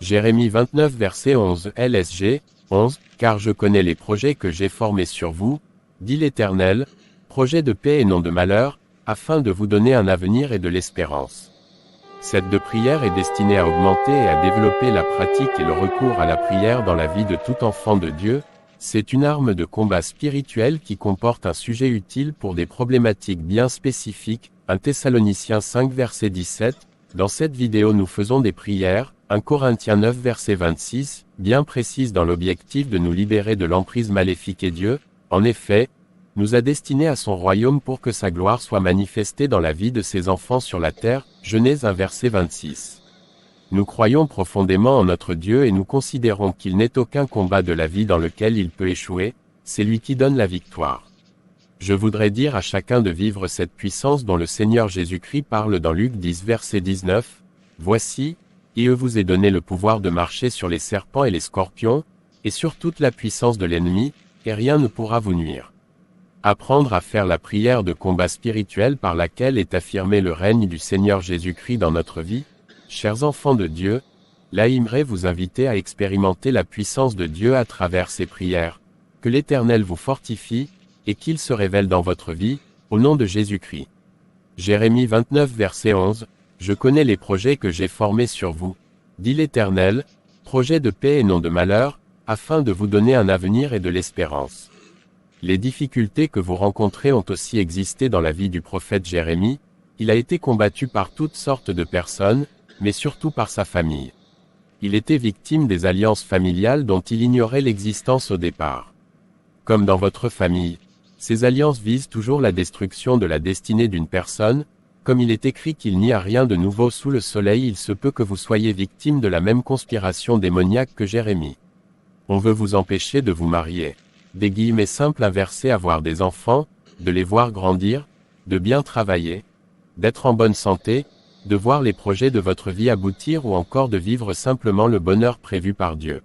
Jérémie 29 verset 11 LSG, 11, car je connais les projets que j'ai formés sur vous, dit l'Éternel, projets de paix et non de malheur, afin de vous donner un avenir et de l'espérance. Cette de prière est destinée à augmenter et à développer la pratique et le recours à la prière dans la vie de tout enfant de Dieu. C'est une arme de combat spirituel qui comporte un sujet utile pour des problématiques bien spécifiques. 1 Thessaloniciens 5 verset 17. Dans cette vidéo nous faisons des prières, 1 Corinthiens 9 verset 26, bien précises dans l'objectif de nous libérer de l'emprise maléfique et Dieu, en effet, nous a destinés à son royaume pour que sa gloire soit manifestée dans la vie de ses enfants sur la terre. Genèse 1 verset 26. Nous croyons profondément en notre Dieu et nous considérons qu'il n'est aucun combat de la vie dans lequel il peut échouer, c'est lui qui donne la victoire. Je voudrais dire à chacun de vivre cette puissance dont le Seigneur Jésus-Christ parle dans Luc 10 verset 19, « Voici, il vous est donné le pouvoir de marcher sur les serpents et les scorpions, et sur toute la puissance de l'ennemi, et rien ne pourra vous nuire. » Apprendre à faire la prière de combat spirituel par laquelle est affirmé le règne du Seigneur Jésus-Christ dans notre vie. Chers enfants de Dieu, j'aimerais vous inviter à expérimenter la puissance de Dieu à travers ces prières. Que l'Éternel vous fortifie, et qu'il se révèle dans votre vie, au nom de Jésus-Christ. Jérémie 29 verset 11, « Je connais les projets que j'ai formés sur vous, dit l'Éternel, projets de paix et non de malheur, afin de vous donner un avenir et de l'espérance. » Les difficultés que vous rencontrez ont aussi existé dans la vie du prophète Jérémie. Il a été combattu par toutes sortes de personnes, mais surtout par sa famille. Il était victime des alliances familiales dont il ignorait l'existence au départ. Comme dans votre famille, ces alliances visent toujours la destruction de la destinée d'une personne. Comme il est écrit qu'il n'y a rien de nouveau sous le soleil, il se peut que vous soyez victime de la même conspiration démoniaque que Jérémie. On veut vous empêcher de vous marier. Des guillemets simples inversés, avoir des enfants, de les voir grandir, de bien travailler, d'être en bonne santé, de voir les projets de votre vie aboutir ou encore de vivre simplement le bonheur prévu par Dieu.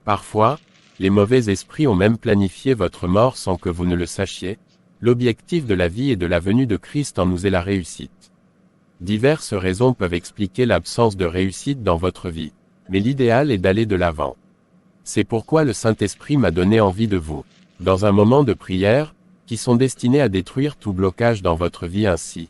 Parfois, les mauvais esprits ont même planifié votre mort sans que vous ne le sachiez. L'objectif de la vie et de la venue de Christ en nous est la réussite. Diverses raisons peuvent expliquer l'absence de réussite dans votre vie, mais l'idéal est d'aller de l'avant. C'est pourquoi le Saint-Esprit m'a donné envie de vous, dans un moment de prière, qui sont destinés à détruire tout blocage dans votre vie ainsi.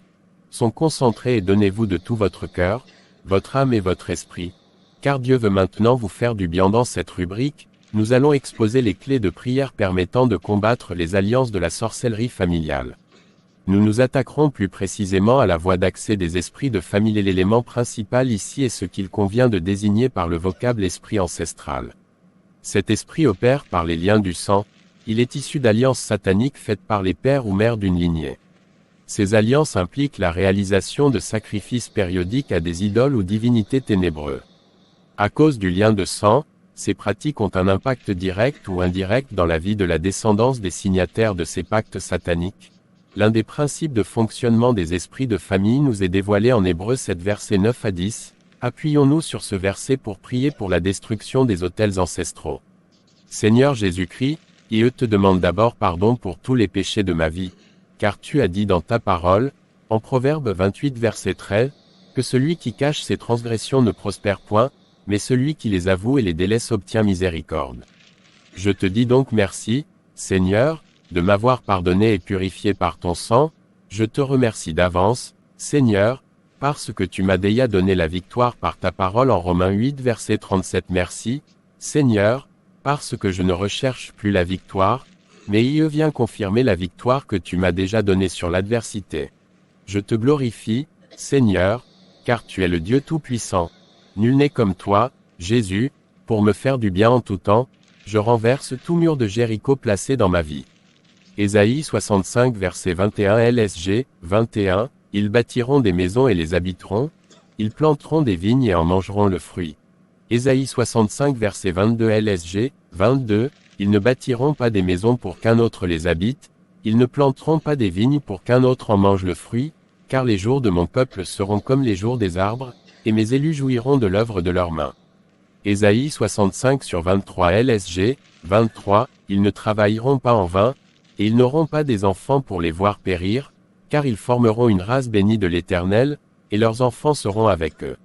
Sont concentrés et donnez-vous de tout votre cœur, votre âme et votre esprit. Car Dieu veut maintenant vous faire du bien. Dans cette rubrique, nous allons exposer les clés de prière permettant de combattre les alliances de la sorcellerie familiale. Nous nous attaquerons plus précisément à la voie d'accès des esprits de famille. L'élément principal ici est ce qu'il convient de désigner par le vocable esprit ancestral. Cet esprit opère par les liens du sang, il est issu d'alliances sataniques faites par les pères ou mères d'une lignée. Ces alliances impliquent la réalisation de sacrifices périodiques à des idoles ou divinités ténébreuses. À cause du lien de sang, ces pratiques ont un impact direct ou indirect dans la vie de la descendance des signataires de ces pactes sataniques. L'un des principes de fonctionnement des esprits de famille nous est dévoilé en Hébreux 7 versets 9 à 10. Appuyons-nous sur ce verset pour prier pour la destruction des autels ancestraux. Seigneur Jésus-Christ, je te demande d'abord pardon pour tous les péchés de ma vie, car tu as dit dans ta parole, en Proverbe 28 verset 13, que celui qui cache ses transgressions ne prospère point, mais celui qui les avoue et les délaisse obtient miséricorde. Je te dis donc merci, Seigneur, de m'avoir pardonné et purifié par ton sang. Je te remercie d'avance, Seigneur, parce que tu m'as déjà donné la victoire par ta parole en Romains 8 verset 37. Merci, Seigneur, parce que je ne recherche plus la victoire, mais il vient confirmer la victoire que tu m'as déjà donnée sur l'adversité. Je te glorifie, Seigneur, car tu es le Dieu Tout-Puissant. Nul n'est comme toi, Jésus, pour me faire du bien en tout temps. Je renverse tout mur de Jéricho placé dans ma vie. Ésaïe 65 verset 21 LSG, 21. Ils bâtiront des maisons et les habiteront, ils planteront des vignes et en mangeront le fruit. Ésaïe 65 verset 22 LSG, 22, ils ne bâtiront pas des maisons pour qu'un autre les habite, ils ne planteront pas des vignes pour qu'un autre en mange le fruit, car les jours de mon peuple seront comme les jours des arbres, et mes élus jouiront de l'œuvre de leurs mains. Ésaïe 65 sur 23 LSG, 23, ils ne travailleront pas en vain, et ils n'auront pas des enfants pour les voir périr, car ils formeront une race bénie de l'Éternel, et leurs enfants seront avec eux.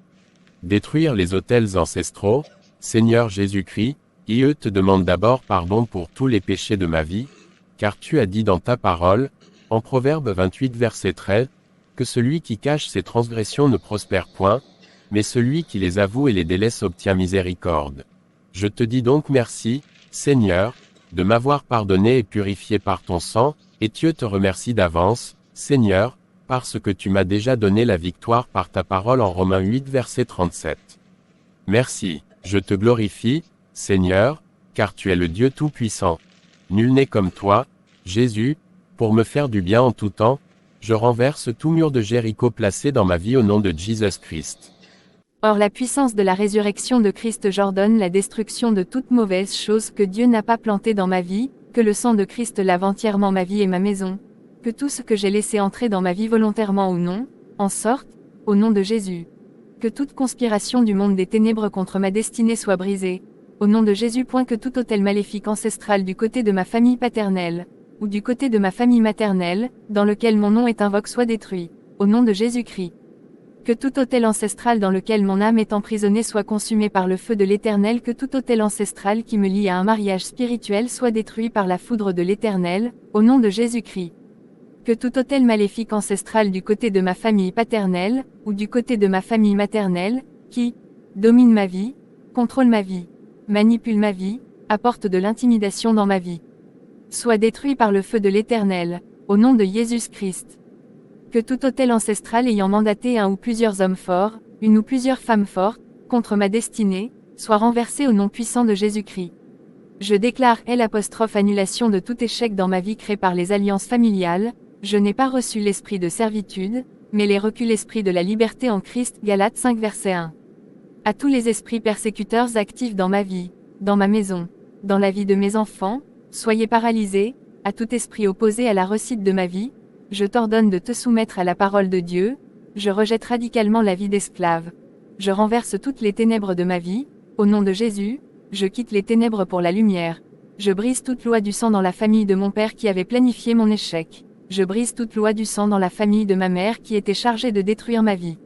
Détruire les autels ancestraux. Seigneur Jésus-Christ, je te demande d'abord pardon pour tous les péchés de ma vie, car tu as dit dans ta parole, en Proverbe 28 verset 13, que celui qui cache ses transgressions ne prospère point, mais celui qui les avoue et les délaisse obtient miséricorde. Je te dis donc merci, Seigneur, de m'avoir pardonné et purifié par ton sang, et Dieu te remercie d'avance, Seigneur, parce que tu m'as déjà donné la victoire par ta parole en Romains 8 verset 37. Merci, je te glorifie, Seigneur, car tu es le Dieu Tout-Puissant. Nul n'est comme toi, Jésus, pour me faire du bien en tout temps, je renverse tout mur de Jéricho placé dans ma vie au nom de Jésus Christ. Or la puissance de la résurrection de Christ j'ordonne la destruction de toute mauvaise chose que Dieu n'a pas plantée dans ma vie, que le sang de Christ lave entièrement ma vie et ma maison, que tout ce que j'ai laissé entrer dans ma vie volontairement ou non, en sorte, au nom de Jésus. Que toute conspiration du monde des ténèbres contre ma destinée soit brisée, au nom de Jésus. Que tout autel maléfique ancestral du côté de ma famille paternelle, ou du côté de ma famille maternelle, dans lequel mon nom est invoqué soit détruit, au nom de Jésus-Christ. Que tout autel ancestral dans lequel mon âme est emprisonnée soit consumé par le feu de l'Éternel. Que tout autel ancestral qui me lie à un mariage spirituel soit détruit par la foudre de l'Éternel, au nom de Jésus-Christ. Que tout autel maléfique ancestral du côté de ma famille paternelle, ou du côté de ma famille maternelle, qui domine ma vie, contrôle ma vie, manipule ma vie, apporte de l'intimidation dans ma vie, soit détruit par le feu de l'Éternel, au nom de Jésus-Christ. Que tout autel ancestral ayant mandaté un ou plusieurs hommes forts, une ou plusieurs femmes fortes, contre ma destinée, soit renversé au nom puissant de Jésus-Christ. Je déclare annulation de tout échec dans ma vie créé par les alliances familiales. Je n'ai pas reçu l'esprit de servitude, mais les reçu l'esprit de la liberté en Christ. Galates 5 verset 1. À tous les esprits persécuteurs actifs dans ma vie, dans ma maison, dans la vie de mes enfants, soyez paralysés. À tout esprit opposé à la réussite de ma vie, je t'ordonne de te soumettre à la parole de Dieu. Je rejette radicalement la vie d'esclave. Je renverse toutes les ténèbres de ma vie, au nom de Jésus. Je quitte les ténèbres pour la lumière. Je brise toute loi du sang dans la famille de mon père qui avait planifié mon échec. Je brise toute loi du sang dans la famille de ma mère qui était chargée de détruire ma vie.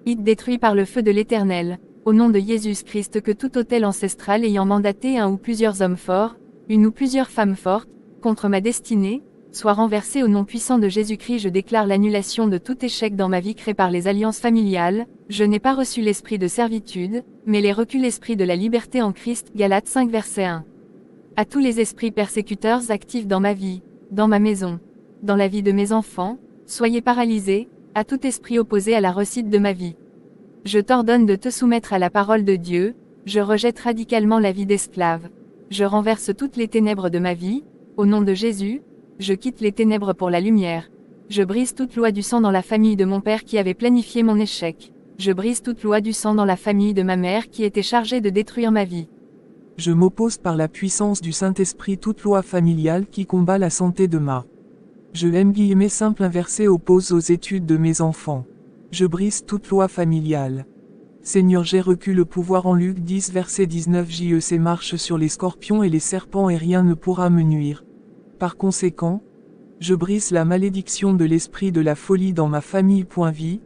Détruit par le feu de l'Éternel, au nom de Jésus-Christ. Que tout autel ancestral ayant mandaté un ou plusieurs hommes forts, une ou plusieurs femmes fortes, contre ma destinée, soit renversé au nom puissant de Jésus-Christ. Je déclare l'annulation de tout échec dans ma vie créé par les alliances familiales. Je n'ai pas reçu l'esprit de servitude, mais les reçu l'esprit de la liberté en Christ. Galates 5 verset 1. À tous les esprits persécuteurs actifs dans ma vie, dans ma maison, dans la vie de mes enfants, soyez paralysés. À tout esprit opposé à la réussite de ma vie, je t'ordonne de te soumettre à la parole de Dieu. Je rejette radicalement la vie d'esclave. Je renverse toutes les ténèbres de ma vie, au nom de Jésus. Je quitte les ténèbres pour la lumière. Je brise toute loi du sang dans la famille de mon père qui avait planifié mon échec. Je brise toute loi du sang dans la famille de ma mère qui était chargée de détruire ma vie. Je m'oppose par la puissance du Saint-Esprit toute loi familiale qui combat la santé de ma. Je simple inversé oppose aux études de mes enfants. Je brise toute loi familiale. Seigneur, j'ai reçu le pouvoir en Luc 10 verset 19. JEC marche sur les scorpions et les serpents et rien ne pourra me nuire. Par conséquent, je brise la malédiction de l'esprit de la folie dans ma famille. Vie.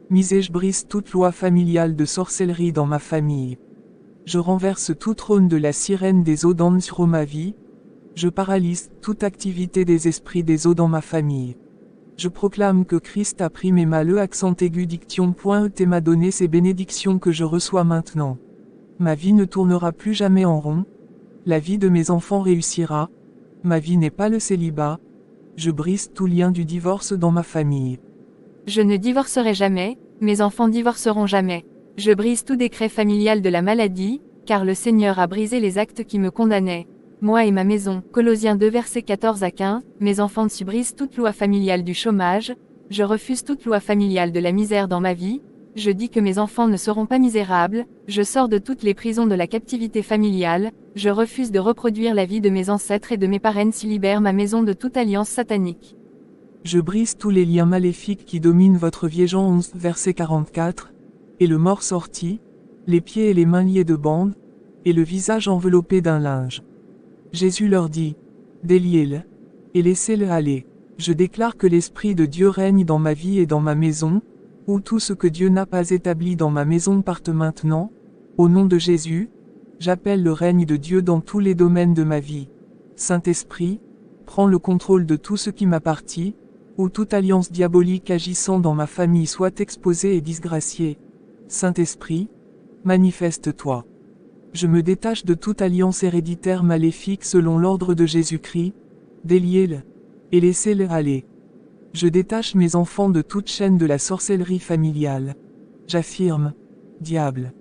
Je brise toute loi familiale de sorcellerie dans ma famille. Je renverse tout trône de la sirène des eaux sur ma vie. Je paralyse toute activité des esprits des eaux dans ma famille. Je proclame que Christ a pris mes malheurs accent aigu diction. Et m'a donné ces bénédictions que je reçois maintenant. Ma vie ne tournera plus jamais en rond. La vie de mes enfants réussira. Ma vie n'est pas le célibat. Je brise tout lien du divorce dans ma famille. Je ne divorcerai jamais, mes enfants divorceront jamais. Je brise tout décret familial de la maladie, car le Seigneur a brisé les actes qui me condamnaient. Moi et ma maison. Colossiens 2 versets 14 à 15, mes enfants subissent toute loi familiale du chômage. Je refuse toute loi familiale de la misère dans ma vie. Je dis que mes enfants ne seront pas misérables. Je sors de toutes les prisons de la captivité familiale. Je refuse de reproduire la vie de mes ancêtres et de mes parents. Libère ma maison de toute alliance satanique. Je brise tous les liens maléfiques qui dominent votre vie. Jean 11 verset 44. Et le mort sorti, les pieds et les mains liés de bandes, et le visage enveloppé d'un linge. Jésus leur dit, déliez-le, et laissez-le aller. Je déclare que l'Esprit de Dieu règne dans ma vie et dans ma maison, où tout ce que Dieu n'a pas établi dans ma maison parte maintenant. Au nom de Jésus, j'appelle le règne de Dieu dans tous les domaines de ma vie. Saint-Esprit, prends le contrôle de tout ce qui m'appartient, où toute alliance diabolique agissant dans ma famille soit exposée et disgraciée. Saint-Esprit, manifeste-toi. Je me détache de toute alliance héréditaire maléfique selon l'ordre de Jésus-Christ, déliez-le, et laissez-le aller. Je détache mes enfants de toute chaîne de la sorcellerie familiale. J'affirme, diable,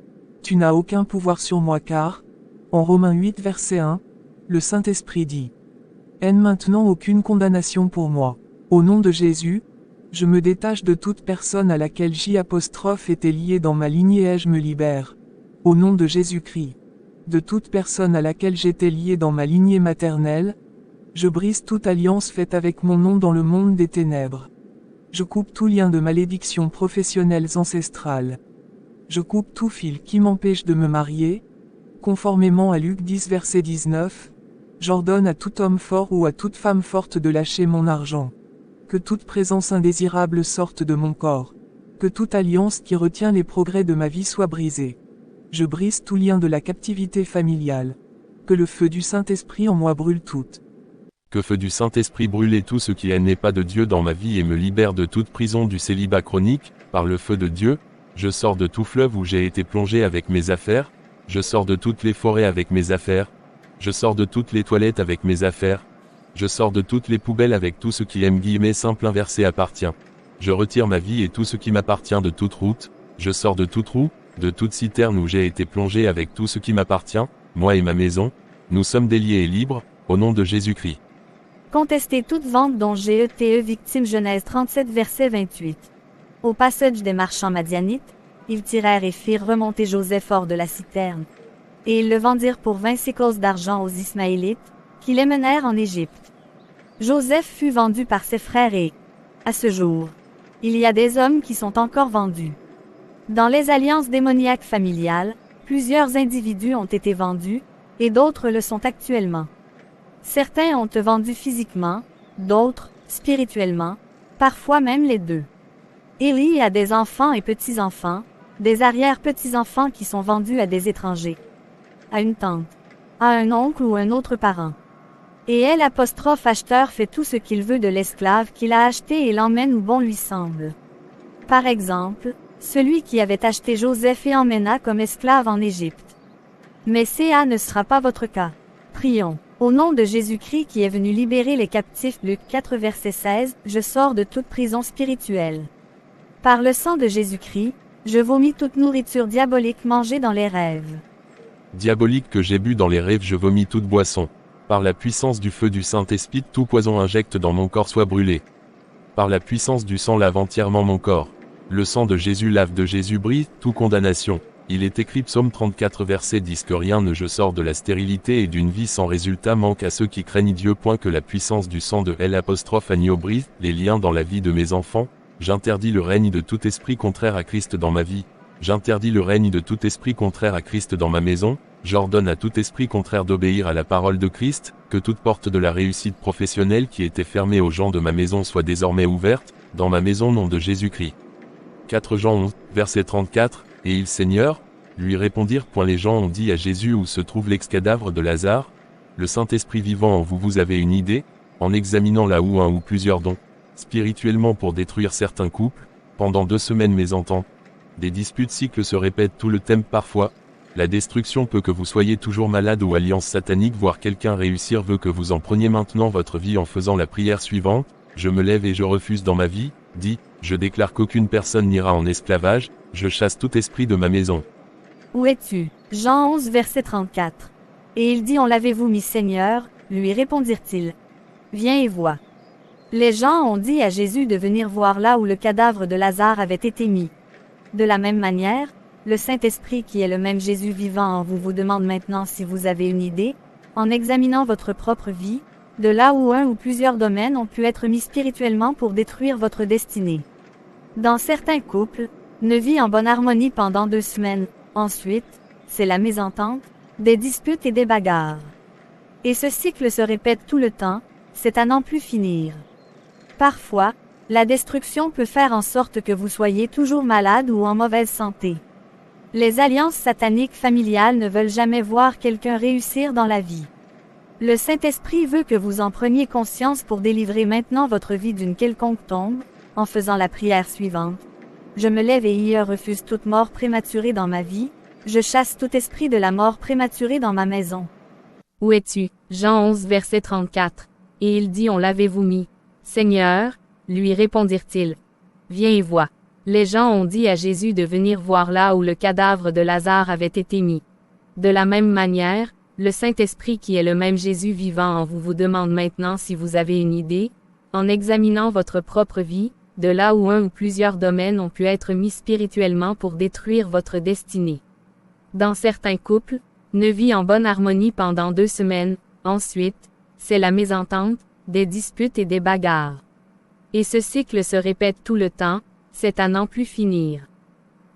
tu n'as aucun pouvoir sur moi car, en Romains 8 verset 1, le Saint-Esprit dit, N maintenant aucune condamnation pour moi. Au nom de Jésus, je me détache de toute personne à laquelle J' était liée dans ma lignée et je me libère. Au nom de Jésus-Christ. De toute personne à laquelle j'étais lié dans ma lignée maternelle, je brise toute alliance faite avec mon nom dans le monde des ténèbres. Je coupe tout lien de malédiction professionnelles ancestrales. Je coupe tout fil qui m'empêche de me marier. Conformément à Luc 10 verset 19, j'ordonne à tout homme fort ou à toute femme forte de lâcher mon argent. Que toute présence indésirable sorte de mon corps. Que toute alliance qui retient les progrès de ma vie soit brisée. Je brise tout lien de la captivité familiale. Que le feu du Saint-Esprit en moi brûle tout. Que feu du Saint-Esprit brûle tout ce qui n'est pas de Dieu dans ma vie et me libère de toute prison du célibat chronique, par le feu de Dieu. Je sors de tout fleuve où j'ai été plongé avec mes affaires. Je sors de toutes les forêts avec mes affaires. Je sors de toutes les toilettes avec mes affaires. Je sors de toutes les poubelles avec tout ce qui simple inversé appartient. Je retire ma vie et tout ce qui m'appartient de toute route. Je sors de toute roue, de toute citerne où j'ai été plongé avec tout ce qui m'appartient, moi et ma maison. Nous sommes déliés et libres, au nom de Jésus-Christ. Contestez toute vente dont GETE victime Genèse 37 verset 28. Au passage des marchands madianites, ils tirèrent et firent remonter Joseph hors de la citerne. Et ils le vendirent pour 20 sécles d'argent aux Ismaélites, qui les menèrent en Égypte. Joseph fut vendu par ses frères et, à ce jour, il y a des hommes qui sont encore vendus. Dans les alliances démoniaques familiales, plusieurs individus ont été vendus, et d'autres le sont actuellement. Certains ont été vendus physiquement, d'autres, spirituellement, parfois même les deux. Élie a des enfants et petits-enfants, des arrière-petits-enfants qui sont vendus à des étrangers, à une tante, à un oncle ou un autre parent. Et acheteur fait tout ce qu'il veut de l'esclave qu'il a acheté et l'emmène où bon lui semble. Par exemple, celui qui avait acheté Joseph et emmena comme esclave en Égypte. Mais ça ne sera pas votre cas. Prions. Au nom de Jésus-Christ qui est venu libérer les captifs, Luc 4 verset 16, je sors de toute prison spirituelle. Par le sang de Jésus-Christ, je vomis toute nourriture diabolique mangée dans les rêves. Diabolique que j'ai bu dans les rêves, je vomis toute boisson. Par la puissance du feu du Saint-Esprit, tout poison injecte dans mon corps soit brûlé. Par la puissance du sang lave entièrement mon corps. Le sang de Jésus lave de Jésus brise toute condamnation. Il est écrit Psaume 34 verset 10 que rien ne je sors de la stérilité et d'une vie sans résultat manque à ceux qui craignent Dieu. Point que la puissance du sang de Agneau brise les liens dans la vie de mes enfants. J'interdis le règne de tout esprit contraire à Christ dans ma vie. J'interdis le règne de tout esprit contraire à Christ dans ma maison. J'ordonne à tout esprit contraire d'obéir à la parole de Christ, que toute porte de la réussite professionnelle qui était fermée aux gens de ma maison soit désormais ouverte, dans ma maison nom de Jésus-Christ. 4 Jean 11, verset 34, et ils Seigneur, lui répondirent. Les gens ont dit à Jésus où se trouve l'ex-cadavre de Lazare. Le Saint-Esprit vivant en vous, vous avez une idée, en examinant là où un ou plusieurs dons, spirituellement pour détruire certains couples, pendant 2 semaines mésententes. Des disputes cycles se répètent tout le thème parfois. La destruction peut que vous soyez toujours malade ou alliance satanique, voire quelqu'un réussir veut que vous en preniez maintenant votre vie en faisant la prière suivante. Je me lève et je refuse dans ma vie, dit, je déclare qu'aucune personne n'ira en esclavage, je chasse tout esprit de ma maison. Où es-tu? Jean 11 verset 34. Et il dit on l'avez-vous mis Seigneur, lui répondirent-ils. Viens et vois. Les gens ont dit à Jésus de venir voir là où le cadavre de Lazare avait été mis. De la même manière, le Saint-Esprit qui est le même Jésus vivant en vous vous demande maintenant si vous avez une idée, en examinant votre propre vie, de là où un ou plusieurs domaines ont pu être mis spirituellement pour détruire votre destinée. Dans certains couples, ne vit en bonne harmonie pendant 2 semaines, ensuite, c'est la mésentente, des disputes et des bagarres. Et ce cycle se répète tout le temps, c'est à n'en plus finir. Parfois, La destruction peut faire en sorte que vous soyez toujours malade ou en mauvaise santé. Les alliances sataniques familiales ne veulent jamais voir quelqu'un réussir dans la vie. Le Saint-Esprit veut que vous en preniez conscience pour délivrer maintenant votre vie d'une quelconque tombe, en faisant la prière suivante. Je me lève et refuse toute mort prématurée dans ma vie, je chasse tout esprit de la mort prématurée dans ma maison. Où es-tu? Jean 11 verset 34. Et il dit: On l'avez-vous mis? Seigneur, lui répondirent-ils. Viens et vois. Les gens ont dit à Jésus de venir voir là où le cadavre de Lazare avait été mis. De la même manière, le Saint-Esprit qui est le même Jésus vivant en vous demande maintenant si vous avez une idée, en examinant votre propre vie, de là où un ou plusieurs domaines ont pu être mis spirituellement pour détruire votre destinée. Dans certains couples, ne vit en bonne harmonie pendant 2 semaines, ensuite, c'est la mésentente, des disputes et des bagarres. Et ce cycle se répète tout le temps, c'est à n'en plus finir.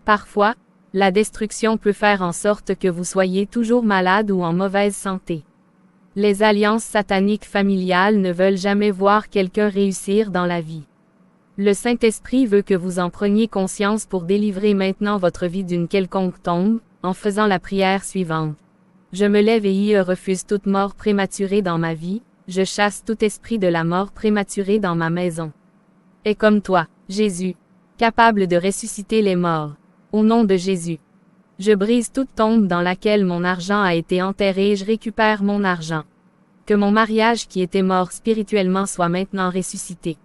Parfois, la destruction peut faire en sorte que vous soyez toujours malade ou en mauvaise santé. Les alliances sataniques familiales ne veulent jamais voir quelqu'un réussir dans la vie. Le Saint-Esprit veut que vous en preniez conscience pour délivrer maintenant votre vie d'une quelconque tombe, en faisant la prière suivante. Je me lève et refuse toute mort prématurée dans ma vie, je chasse tout esprit de la mort prématurée dans ma maison. Et comme toi, Jésus, capable de ressusciter les morts, au nom de Jésus. Je brise toute tombe dans laquelle mon argent a été enterré et je récupère mon argent. Que mon mariage qui était mort spirituellement soit maintenant ressuscité.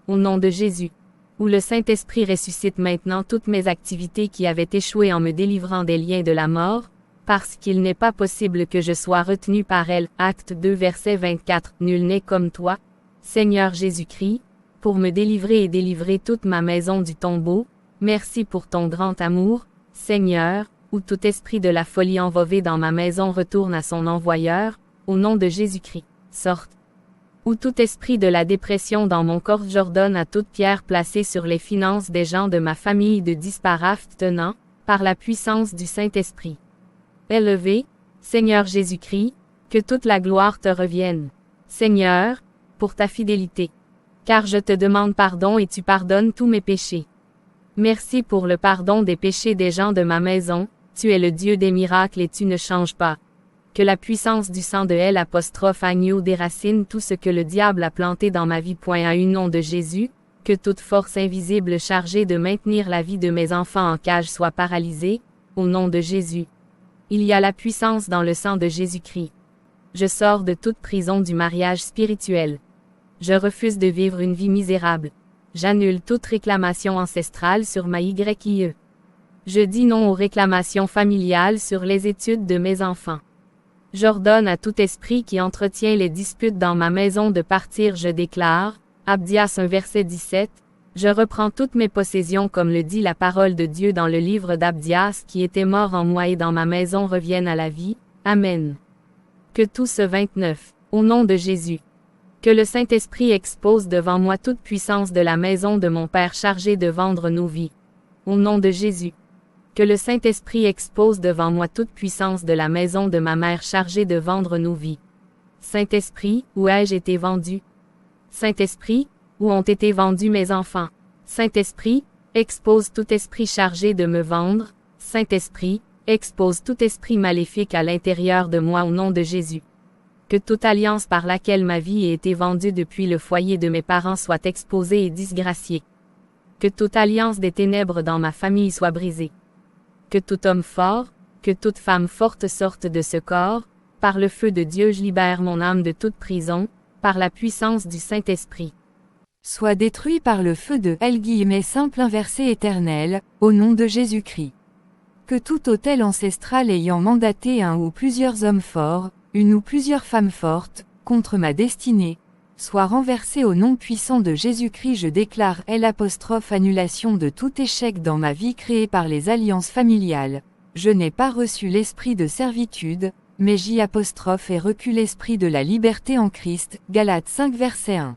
Au nom de Jésus. Où le Saint-Esprit ressuscite maintenant toutes mes activités qui avaient échoué en me délivrant des liens de la mort, parce qu'il n'est pas possible que je sois retenu par elle. Acte 2 verset 24. Nul n'est comme toi, Seigneur Jésus-Christ, pour me délivrer et délivrer toute ma maison du tombeau. Merci pour ton grand amour, Seigneur, où tout esprit de la folie envové dans ma maison retourne à son envoyeur, au nom de Jésus-Christ. Sorte. Où tout esprit de la dépression dans mon corps j'ordonne à toute pierre placée sur les finances des gens de ma famille de disparaître tenant, par la puissance du Saint-Esprit. Élevé, Seigneur Jésus-Christ, que toute la gloire te revienne. Seigneur, pour ta fidélité. Car je te demande pardon et tu pardonnes tous mes péchés. Merci pour le pardon des péchés des gens de ma maison, tu es le Dieu des miracles et tu ne changes pas. Que la puissance du sang de L'(agneau déracine tout ce que le diable a planté dans ma vie. À un nom de Jésus, que toute force invisible chargée de maintenir la vie de mes enfants en cage soit paralysée, au nom de Jésus. Il y a la puissance dans le sang de Jésus-Christ. Je sors de toute prison du mariage spirituel. Je refuse de vivre une vie misérable. J'annule toute réclamation ancestrale sur ma YIE. Je dis non aux réclamations familiales sur les études de mes enfants. J'ordonne à tout esprit qui entretient les disputes dans ma maison de partir. Je déclare, Abdias 1 verset 17, je reprends toutes mes possessions comme le dit la parole de Dieu dans le livre d'Abdias qui était mort en moi et dans ma maison reviennent à la vie. Amen. Que tout ce 29, au nom de Jésus. Que le Saint-Esprit expose devant moi toute puissance de la maison de mon Père chargée de vendre nos vies. Au nom de Jésus. Que le Saint-Esprit expose devant moi toute puissance de la maison de ma mère chargée de vendre nos vies. Saint-Esprit, où ai-je été vendu? Saint-Esprit, où ont été vendus mes enfants? Saint-Esprit, expose tout esprit chargé de me vendre. Saint-Esprit, expose tout esprit maléfique à l'intérieur de moi au nom de Jésus. Que toute alliance par laquelle ma vie a été vendue depuis le foyer de mes parents soit exposée et disgraciée. Que toute alliance des ténèbres dans ma famille soit brisée. Que tout homme fort, que toute femme forte sorte de ce corps, par le feu de Dieu je libère mon âme de toute prison, par la puissance du Saint-Esprit. Soit détruit par le feu de simple inversé éternel, au nom de Jésus-Christ. Que tout autel ancestral ayant mandaté un ou plusieurs hommes forts, une ou plusieurs femmes fortes, contre ma destinée, soit renversé au nom puissant de Jésus-Christ. Je déclare annulation de tout échec dans ma vie créée par les alliances familiales. Je n'ai pas reçu l'esprit de servitude, mais ai reçu l'esprit de la liberté en Christ. Galates 5 verset 1.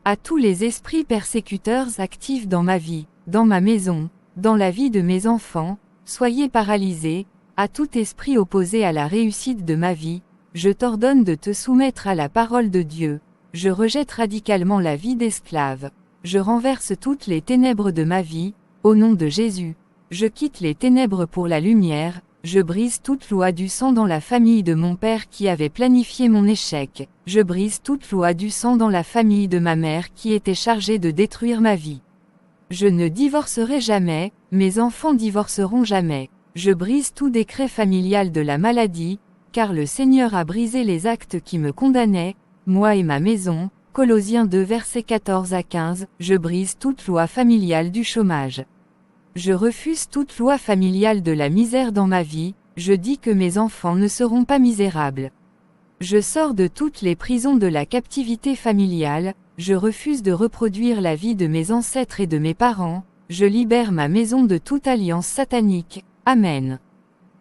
À tous les esprits persécuteurs actifs dans ma vie, dans ma maison, dans la vie de mes enfants, soyez paralysés. À tout esprit opposé à la réussite de ma vie, je t'ordonne de te soumettre à la parole de Dieu. Je rejette radicalement la vie d'esclave. je renverse toutes les ténèbres de ma vie, au nom de Jésus. Je quitte les ténèbres pour la lumière, je brise toute loi du sang dans la famille de mon père qui avait planifié mon échec, je brise toute loi du sang dans la famille de ma mère qui était chargée de détruire ma vie. Je ne divorcerai jamais, mes enfants divorceront jamais. Je brise tout décret familial de la maladie, car le Seigneur a brisé les actes qui me condamnaient, moi et ma maison. Colossiens 2 versets 14 à 15, je brise toute loi familiale du chômage. Je refuse toute loi familiale de la misère dans ma vie, je dis que mes enfants ne seront pas misérables. Je sors de toutes les prisons de la captivité familiale, je refuse de reproduire la vie de mes ancêtres et de mes parents, je libère ma maison de toute alliance satanique. Amen.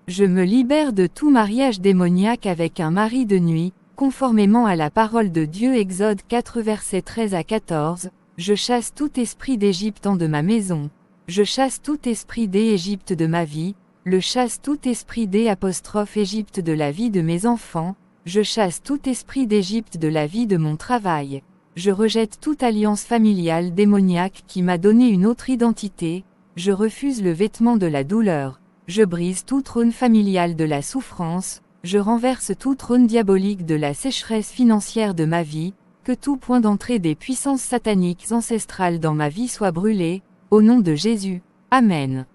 Je me libère de tout mariage démoniaque avec un mari de nuit, conformément à la parole de Dieu. Exode 4 versets 13 à 14, je chasse tout esprit d'Égypte de ma maison. Je chasse tout esprit d'Égypte de ma vie, je chasse tout esprit d'Égypte de la vie de mes enfants, je chasse tout esprit d'Égypte de la vie de mon travail. Je rejette toute alliance familiale démoniaque qui m'a donné une autre identité, je refuse le vêtement de la douleur, je brise tout trône familial de la souffrance, je renverse tout trône diabolique de la sécheresse financière de ma vie, que tout point d'entrée des puissances sataniques ancestrales dans ma vie soit brûlé, au nom de Jésus. Amen.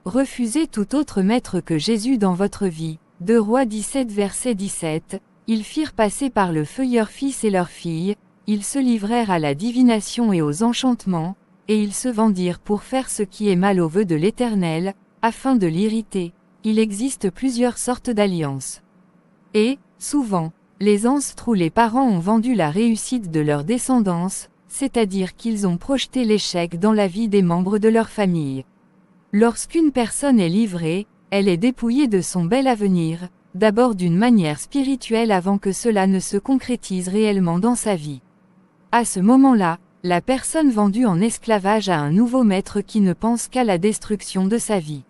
Refusez tout autre maître que Jésus dans votre vie. 2 Rois 17 verset 17, ils firent passer par le feu leurs fils et leurs filles, ils se livrèrent à la divination et aux enchantements, et ils se vendirent pour faire ce qui est mal aux vœux de l'Éternel, afin de l'irriter. Il existe plusieurs sortes d'alliances. Et, souvent, les ancêtres ou les parents ont vendu la réussite de leur descendance, c'est-à-dire qu'ils ont projeté l'échec dans la vie des membres de leur famille. Lorsqu'une personne est livrée, elle est dépouillée de son bel avenir, d'abord d'une manière spirituelle avant que cela ne se concrétise réellement dans sa vie. À ce moment-là, la personne vendue en esclavage à un nouveau maître qui ne pense qu'à la destruction de sa vie.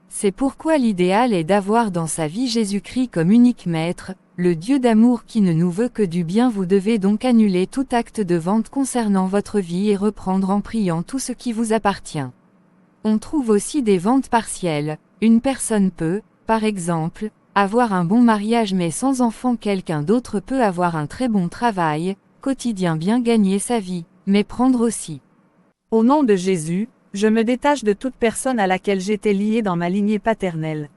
C'est pourquoi l'idéal est d'avoir dans sa vie Jésus-Christ comme unique maître, le Dieu d'amour qui ne nous veut que du bien. Vous devez donc annuler tout acte de vente concernant votre vie et reprendre en priant tout ce qui vous appartient. On trouve aussi des ventes partielles. Une personne peut, par exemple, avoir un bon mariage mais sans enfant. Quelqu'un d'autre peut avoir un très bon travail, quotidien, bien gagner sa vie, mais prendre aussi. Au nom de Jésus, je me détache de toute personne à laquelle j'étais lié dans ma lignée paternelle.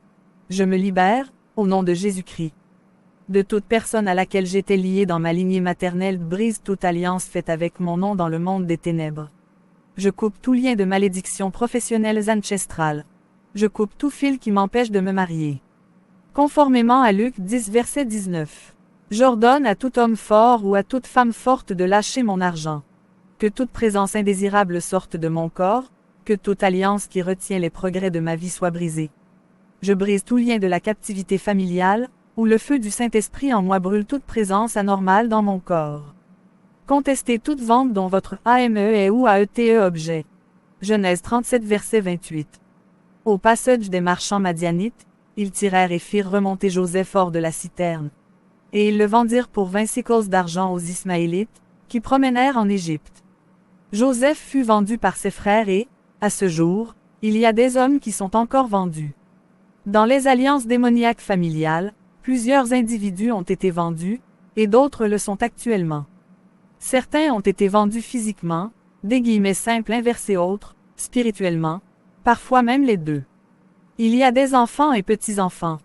Je me libère, au nom de Jésus-Christ. De toute personne à laquelle j'étais lié dans ma lignée maternelle, brise toute alliance faite avec mon nom dans le monde des ténèbres. Je coupe tout lien de malédiction professionnelle ancestrale. Je coupe tout fil qui m'empêche de me marier. Conformément à Luc 10 verset 19. J'ordonne à tout homme fort ou à toute femme forte de lâcher mon argent. Que toute présence indésirable sorte de mon corps, que toute alliance qui retient les progrès de ma vie soit brisée. Je brise tout lien de la captivité familiale, où le feu du Saint-Esprit en moi brûle toute présence anormale dans mon corps. Contestez toute vente dont votre AME est ou AETE objet. Genèse 37 verset 28. Au passage des marchands madianites, ils tirèrent et firent remonter Joseph hors de la citerne. Et ils le vendirent pour 20 sécles d'argent aux Ismaélites, qui promenèrent en Égypte. Joseph fut vendu par ses frères et, à ce jour, il y a des hommes qui sont encore vendus. Dans les alliances démoniaques familiales, plusieurs individus ont été vendus, et d'autres le sont actuellement. Certains ont été vendus physiquement, des guillemets simples inversés autres, spirituellement, parfois même les deux. Il y a des enfants et petits-enfants.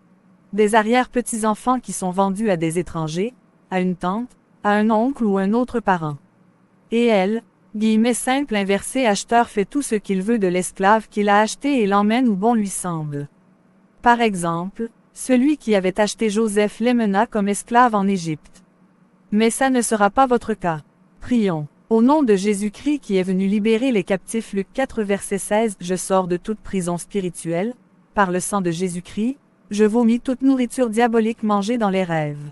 Des arrière-petits-enfants qui sont vendus à des étrangers, à une tante, à un oncle ou un autre parent. Et elle, guillemets simples inversés, acheteur fait tout ce qu'il veut de l'esclave qu'il a acheté et l'emmène où bon lui semble. Par exemple, celui qui avait acheté Joseph l'emmena comme esclave en Égypte. Mais ça ne sera pas votre cas. Prions. Au nom de Jésus-Christ qui est venu libérer les captifs. Luc 4 verset 16. Je sors de toute prison spirituelle. Par le sang de Jésus-Christ, je vomis toute nourriture diabolique mangée dans les rêves.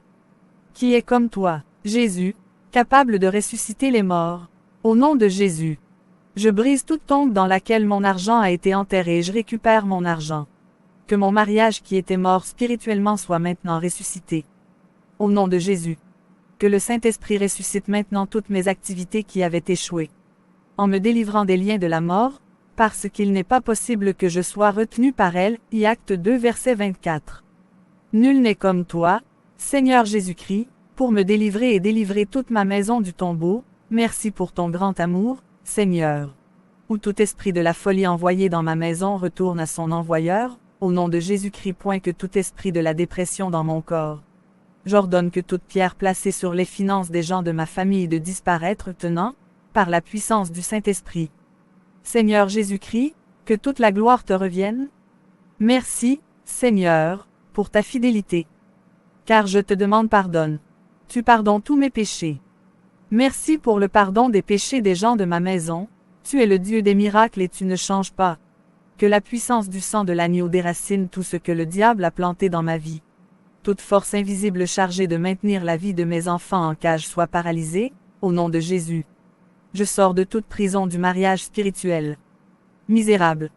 Qui est comme toi, Jésus, capable de ressusciter les morts. Au nom de Jésus. Je brise toute tombe dans laquelle mon argent a été enterré et je récupère mon argent. Que mon mariage qui était mort spirituellement soit maintenant ressuscité. Au nom de Jésus. Que le Saint-Esprit ressuscite maintenant toutes mes activités qui avaient échoué. en me délivrant des liens de la mort, parce qu'il n'est pas possible que je sois retenu par elle. Acte 2 verset 24. Nul n'est comme toi, Seigneur Jésus-Christ, pour me délivrer et délivrer toute ma maison du tombeau. Merci pour ton grand amour, Seigneur. Où tout esprit de la folie envoyé dans ma maison retourne à son envoyeur, au nom de Jésus-Christ. Que tout esprit de la dépression dans mon corps. J'ordonne que toute pierre placée sur les finances des gens de ma famille de disparaître tenant, par la puissance du Saint-Esprit. Seigneur Jésus-Christ, que toute la gloire te revienne. Merci, Seigneur, pour ta fidélité. Car je te demande pardonne. Tu pardonnes tous mes péchés. Merci pour le pardon des péchés des gens de ma maison. Tu es le Dieu des miracles et tu ne changes pas. Que la puissance du sang de l'agneau déracine tout ce que le diable a planté dans ma vie. Toute force invisible chargée de maintenir la vie de mes enfants en cage soit paralysée, au nom de Jésus. Je sors de toute prison du mariage spirituel. Misérable.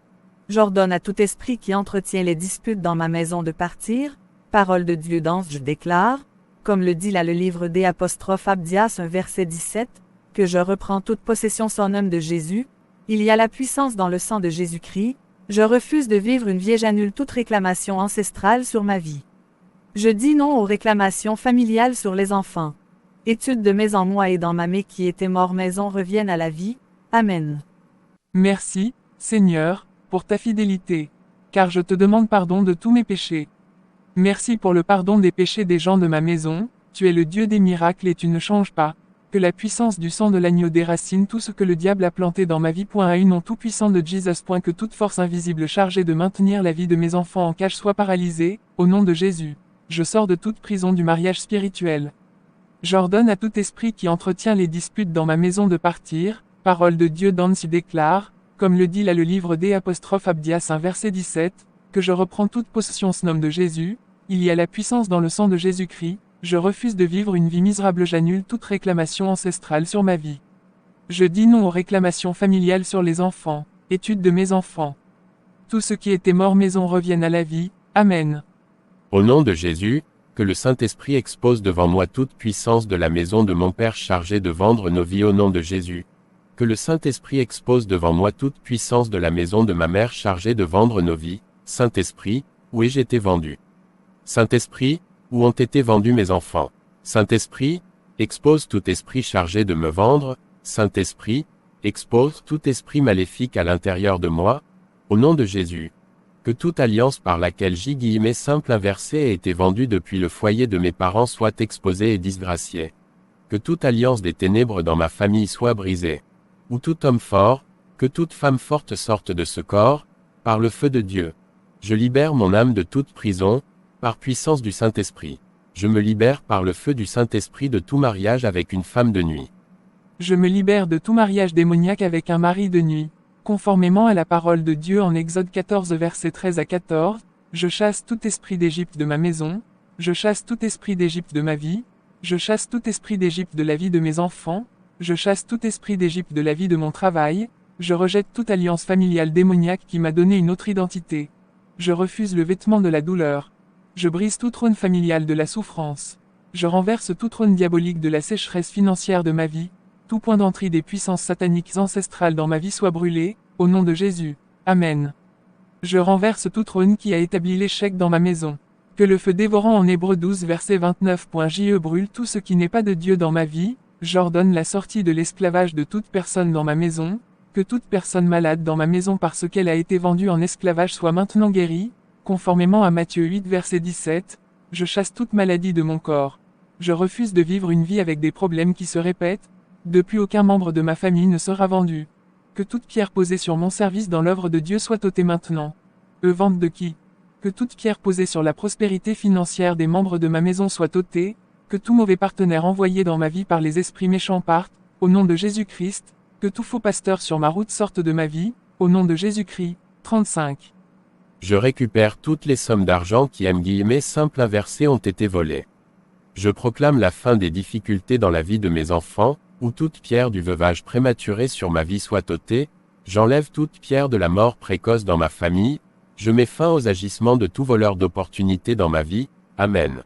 J'ordonne à tout esprit qui entretient les disputes dans ma maison de partir. Parole de Dieu dans je déclare, comme le dit là le livre des apostrophes Abdias 1 verset 17, que je reprends toute possession son homme de Jésus. Il y a la puissance dans le sang de Jésus-Christ. Je refuse de vivre une vie, j'annule toute réclamation ancestrale sur ma vie. Je dis non aux réclamations familiales sur les enfants. Étude de mes en moi et dans ma mère qui était mort maison reviennent à la vie. Amen. Merci, Seigneur, pour ta fidélité. Car je te demande pardon de tous mes péchés. Merci pour le pardon des péchés des gens de ma maison, tu es le Dieu des miracles et tu ne changes pas. Que la puissance du sang de l'agneau déracine tout ce que le diable a planté dans ma vie. À un nom tout-puissant de Jesus. Que toute force invisible chargée de maintenir la vie de mes enfants en cage soit paralysée, au nom de Jésus. Je sors de toute prison du mariage spirituel. J'ordonne à tout esprit qui entretient les disputes dans ma maison de partir. Parole de Dieu dans s'y déclare, comme le dit là le livre des apostrophes Abdias 1 verset 17, que je reprends toute possession ce nom de Jésus. Il y a la puissance dans le sang de Jésus-Christ. Je refuse de vivre une vie misérable, j'annule toute réclamation ancestrale sur ma vie. Je dis non aux réclamations familiales sur les enfants. Étude de mes enfants. Tout ce qui était mort maison revienne à la vie. Amen. Au nom de Jésus, que le Saint-Esprit expose devant moi toute puissance de la maison de mon Père chargée de vendre nos vies au nom de Jésus. Que le Saint-Esprit expose devant moi toute puissance de la maison de ma mère chargée de vendre nos vies. Saint-Esprit, où ai-je été vendu? Saint-Esprit, où ont été vendus mes enfants? Saint-Esprit, expose tout esprit chargé de me vendre. Saint-Esprit, expose tout esprit maléfique à l'intérieur de moi. Au nom de Jésus. Que toute alliance par laquelle J. simple inversé a été vendue depuis le foyer de mes parents soit exposée et disgraciée. Que toute alliance des ténèbres dans ma famille soit brisée. Ou tout homme fort, que toute femme forte sorte de ce corps, par le feu de Dieu. Je libère mon âme de toute prison, par puissance du Saint-Esprit. Je me libère par le feu du Saint-Esprit de tout mariage avec une femme de nuit. Je me libère de tout mariage démoniaque avec un mari de nuit. Conformément à la parole de Dieu en Exode 14 versets 13 à 14, je chasse tout esprit d'Égypte de ma maison, je chasse tout esprit d'Égypte de ma vie, je chasse tout esprit d'Égypte de la vie de mes enfants, je chasse tout esprit d'Égypte de la vie de mon travail, je rejette toute alliance familiale démoniaque qui m'a donné une autre identité. Je refuse le vêtement de la douleur. Je brise tout trône familial de la souffrance. Je renverse tout trône diabolique de la sécheresse financière de ma vie. Tout point d'entrée des puissances sataniques ancestrales dans ma vie soit brûlé, au nom de Jésus. Amen. Je renverse tout trône qui a établi l'échec dans ma maison. Que le feu dévorant en Hébreux 12 verset 29. Je brûle tout ce qui n'est pas de Dieu dans ma vie. J'ordonne la sortie de l'esclavage de toute personne dans ma maison. Que toute personne malade dans ma maison parce qu'elle a été vendue en esclavage soit maintenant guérie. Conformément à Matthieu 8 verset 17, je chasse toute maladie de mon corps. Je refuse de vivre une vie avec des problèmes qui se répètent. De plus aucun membre de ma famille ne sera vendu. Que toute pierre posée sur mon service dans l'œuvre de Dieu soit ôtée maintenant. Vente de qui? Que toute pierre posée sur la prospérité financière des membres de ma maison soit ôtée. Que tout mauvais partenaire envoyé dans ma vie par les esprits méchants parte, au nom de Jésus-Christ. Que tout faux pasteur sur ma route sorte de ma vie, au nom de Jésus-Christ. 35. Je récupère toutes les sommes d'argent qui simple inversé ont été volées. Je proclame la fin des difficultés dans la vie de mes enfants, où toute pierre du veuvage prématuré sur ma vie soit ôtée. J'enlève toute pierre de la mort précoce dans ma famille. Je mets fin aux agissements de tout voleur d'opportunités dans ma vie. Amen.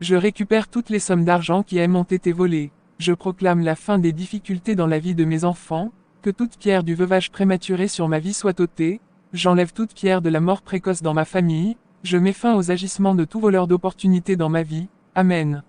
Je récupère toutes les sommes d'argent qui ont été volées. Je proclame la fin des difficultés dans la vie de mes enfants. Que toute pierre du veuvage prématuré sur ma vie soit ôtée, j'enlève toute pierre de la mort précoce dans ma famille, je mets fin aux agissements de tout voleur d'opportunités dans ma vie. Amen.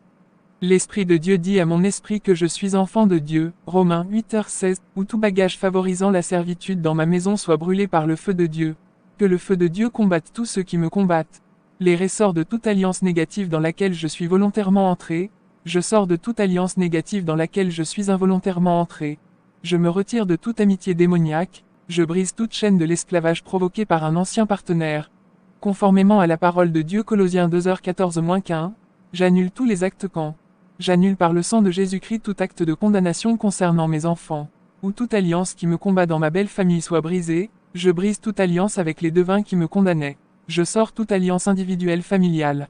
L'Esprit de Dieu dit à mon esprit que je suis enfant de Dieu, Romains 8h16, où tout bagage favorisant la servitude dans ma maison soit brûlé par le feu de Dieu. Que le feu de Dieu combatte tous ceux qui me combattent. Les ressorts de toute alliance négative dans laquelle je suis volontairement entré, je sors de toute alliance négative dans laquelle je suis involontairement entré. Je me retire de toute amitié démoniaque, je brise toute chaîne de l'esclavage provoquée par un ancien partenaire. Conformément à la parole de Dieu Colossiens 2h14-15, j'annule tous les actes quand. J'annule par le sang de Jésus-Christ tout acte de condamnation concernant mes enfants. Où toute alliance qui me combat dans ma belle famille soit brisée, je brise toute alliance avec les devins qui me condamnaient. Je sors toute alliance individuelle familiale.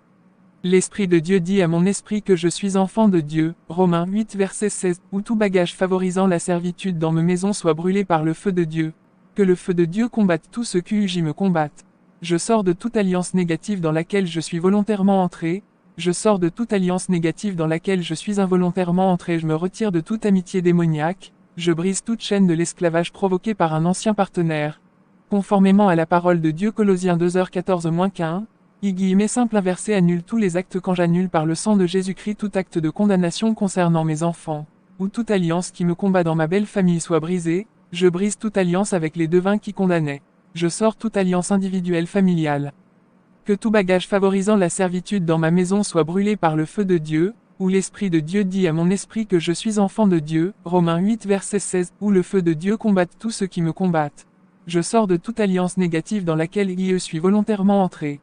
L'Esprit de Dieu dit à mon esprit que je suis enfant de Dieu, Romains 8 verset 16, où tout bagage favorisant la servitude dans mes maisons soit brûlé par le feu de Dieu. Que le feu de Dieu combatte tous ceux qui me combattent. Je sors de toute alliance négative dans laquelle je suis volontairement entré, je sors de toute alliance négative dans laquelle je suis involontairement entré, je me retire de toute amitié démoniaque, je brise toute chaîne de l'esclavage provoquée par un ancien partenaire. Conformément à la parole de Dieu Colossiens 2h14-15, simple inversé annule tous les actes quand j'annule par le sang de Jésus-Christ tout acte de condamnation concernant mes enfants. Où toute alliance qui me combat dans ma belle famille soit brisée, je brise toute alliance avec les devins qui condamnaient. Je sors toute alliance individuelle familiale. Que tout bagage favorisant la servitude dans ma maison soit brûlé par le feu de Dieu, où l'Esprit de Dieu dit à mon esprit que je suis enfant de Dieu, Romains 8 verset 16, où le feu de Dieu combatte tous ceux qui me combattent. Je sors de toute alliance négative dans laquelle je suis volontairement entré.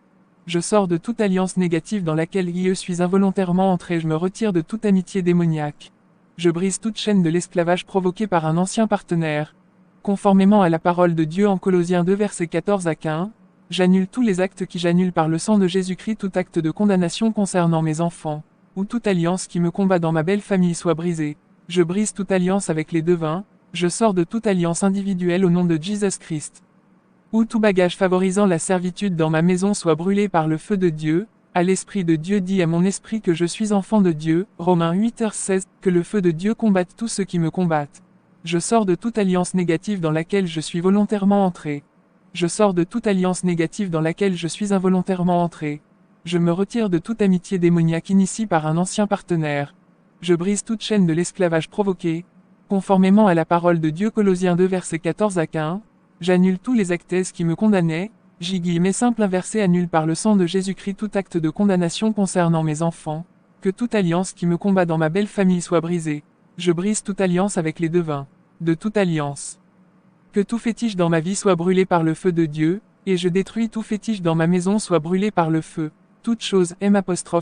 Je sors de toute alliance négative dans laquelle je suis involontairement entré, je me retire de toute amitié démoniaque. Je brise toute chaîne de l'esclavage provoquée par un ancien partenaire. Conformément à la parole de Dieu en Colossiens 2 versets 14-15, j'annule tous les actes qui j'annule par le sang de Jésus-Christ tout acte de condamnation concernant mes enfants. Où toute alliance qui me combat dans ma belle famille soit brisée. Je brise toute alliance avec les devins, je sors de toute alliance individuelle au nom de Jésus Christ. Où tout bagage favorisant la servitude dans ma maison soit brûlé par le feu de Dieu, à l'Esprit de Dieu dit à mon esprit que je suis enfant de Dieu, Romains 8h16, que le feu de Dieu combatte tous ceux qui me combattent. Je sors de toute alliance négative dans laquelle je suis volontairement entré. Je sors de toute alliance négative dans laquelle je suis involontairement entré. Je me retire de toute amitié démoniaque initiée par un ancien partenaire. Je brise toute chaîne de l'esclavage provoqué. Conformément à la parole de Dieu Colossiens 2 versets 14-15, j'annule tous les actes qui me condamnaient, simple inversé annule par le sang de Jésus-Christ tout acte de condamnation concernant mes enfants. Que toute alliance qui me combat dans ma belle famille soit brisée. Je brise toute alliance avec les devins. De toute alliance. Que tout fétiche dans ma vie soit brûlé par le feu de Dieu, et je détruis tout fétiche dans ma maison soit brûlé par le feu. Toute chose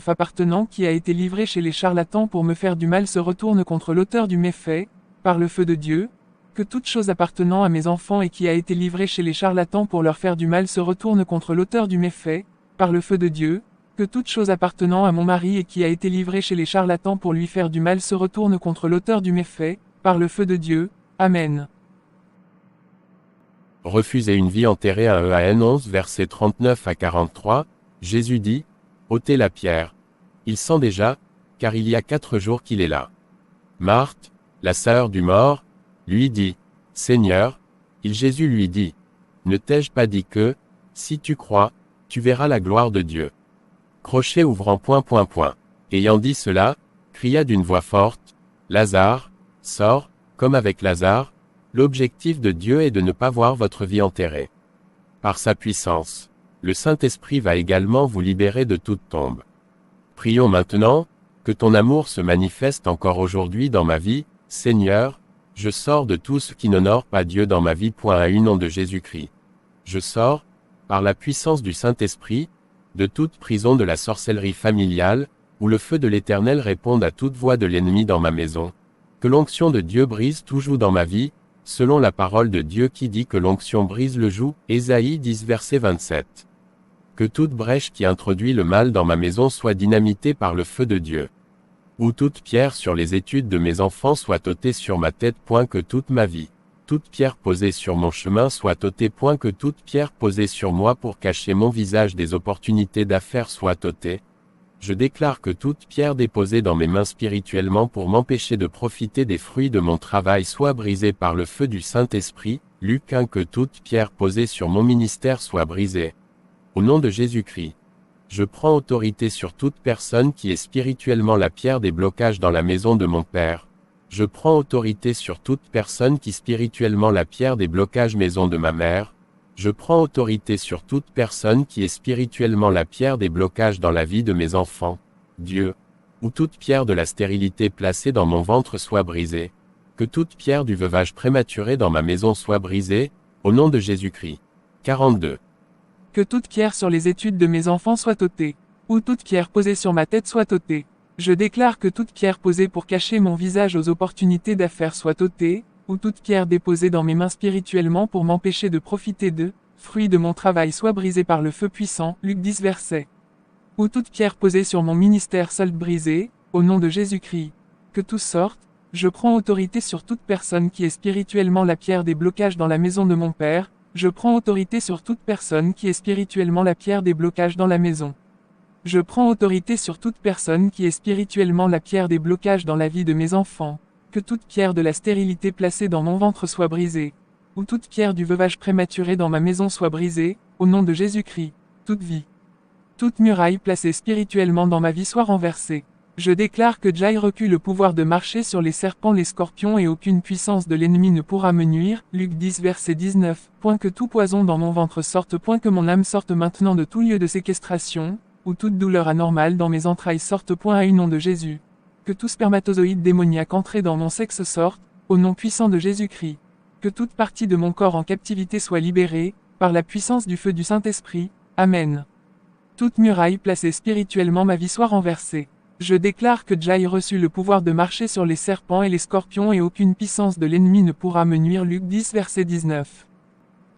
appartenant qui a été livrée chez les charlatans pour me faire du mal se retourne contre l'auteur du méfait, par le feu de Dieu. Que toute chose appartenant à mes enfants et qui a été livrée chez les charlatans pour leur faire du mal se retourne contre l'auteur du méfait, par le feu de Dieu. Que toute chose appartenant à mon mari et qui a été livrée chez les charlatans pour lui faire du mal se retourne contre l'auteur du méfait, par le feu de Dieu. Amen. Refuser une vie enterrée à EAN 11 versets 39-43, Jésus dit, ôtez la pierre. Il sent déjà, car il y a 4 jours qu'il est là. Marthe, la sœur du mort, lui dit, Seigneur, Jésus lui dit, ne t'ai-je pas dit que, si tu crois, tu verras la gloire de Dieu. Crochet ouvrant ... Ayant dit cela, cria d'une voix forte, Lazare, sors. Comme avec Lazare, l'objectif de Dieu est de ne pas voir votre vie enterrée. Par sa puissance, le Saint-Esprit va également vous libérer de toute tombe. Prions maintenant, que ton amour se manifeste encore aujourd'hui dans ma vie, Seigneur, je sors de tout ce qui n'honore pas Dieu dans ma vie. À nom de Jésus-Christ. Je sors, par la puissance du Saint-Esprit, de toute prison de la sorcellerie familiale, où le feu de l'Éternel réponde à toute voix de l'ennemi dans ma maison. Que l'onction de Dieu brise tout joug dans ma vie, selon la parole de Dieu qui dit que l'onction brise le joug, Ésaïe 10 verset 27. Que toute brèche qui introduit le mal dans ma maison soit dynamitée par le feu de Dieu. Où toute pierre sur les études de mes enfants soit ôtée sur ma tête. Que toute ma vie, toute pierre posée sur mon chemin soit ôtée. Que toute pierre posée sur moi pour cacher mon visage des opportunités d'affaires soit ôtée. Je déclare que toute pierre déposée dans mes mains spirituellement pour m'empêcher de profiter des fruits de mon travail soit brisée par le feu du Saint-Esprit. Luc 1. Que toute pierre posée sur mon ministère soit brisée. Au nom de Jésus-Christ. Je prends autorité sur toute personne qui est spirituellement la pierre des blocages dans la maison de mon Père. Je prends autorité sur toute personne qui spirituellement la pierre des blocages maison de ma mère. Je prends autorité sur toute personne qui est spirituellement la pierre des blocages dans la vie de mes enfants. Dieu. Ou toute pierre de la stérilité placée dans mon ventre soit brisée. Que toute pierre du veuvage prématuré dans ma maison soit brisée, au nom de Jésus-Christ. 42. Que toute pierre sur les études de mes enfants soit ôtée. Ou toute pierre posée sur ma tête soit ôtée. Je déclare que toute pierre posée pour cacher mon visage aux opportunités d'affaires soit ôtée, ou toute pierre déposée dans mes mains spirituellement pour m'empêcher de profiter de fruits de mon travail soit brisée par le feu puissant. Luc 10 verset. Ou toute pierre posée sur mon ministère soit brisée, au nom de Jésus-Christ. Que tout sorte, je prends autorité sur toute personne qui est spirituellement la pierre des blocages dans la maison de mon Père. Je prends autorité sur toute personne qui est spirituellement la pierre des blocages dans la maison. Je prends autorité sur toute personne qui est spirituellement la pierre des blocages dans la vie de mes enfants. Que toute pierre de la stérilité placée dans mon ventre soit brisée. Ou toute pierre du veuvage prématuré dans ma maison soit brisée, au nom de Jésus-Christ. Toute vie. Toute muraille placée spirituellement dans ma vie soit renversée. Je déclare que Jai recule le pouvoir de marcher sur les serpents, les scorpions et aucune puissance de l'ennemi ne pourra me nuire. Luc 10 verset 19. Point que tout poison dans mon ventre sorte, point que mon âme sorte maintenant de tout lieu de séquestration, ou toute douleur anormale dans mes entrailles sorte, point à une nom de Jésus. Que tout spermatozoïde démoniaque entré dans mon sexe sorte, au nom puissant de Jésus-Christ. Que toute partie de mon corps en captivité soit libérée, par la puissance du feu du Saint-Esprit. Amen. Toute muraille placée spirituellement ma vie soit renversée. Je déclare que Jai reçut le pouvoir de marcher sur les serpents et les scorpions et aucune puissance de l'ennemi ne pourra me nuire. Luc 10 verset 19.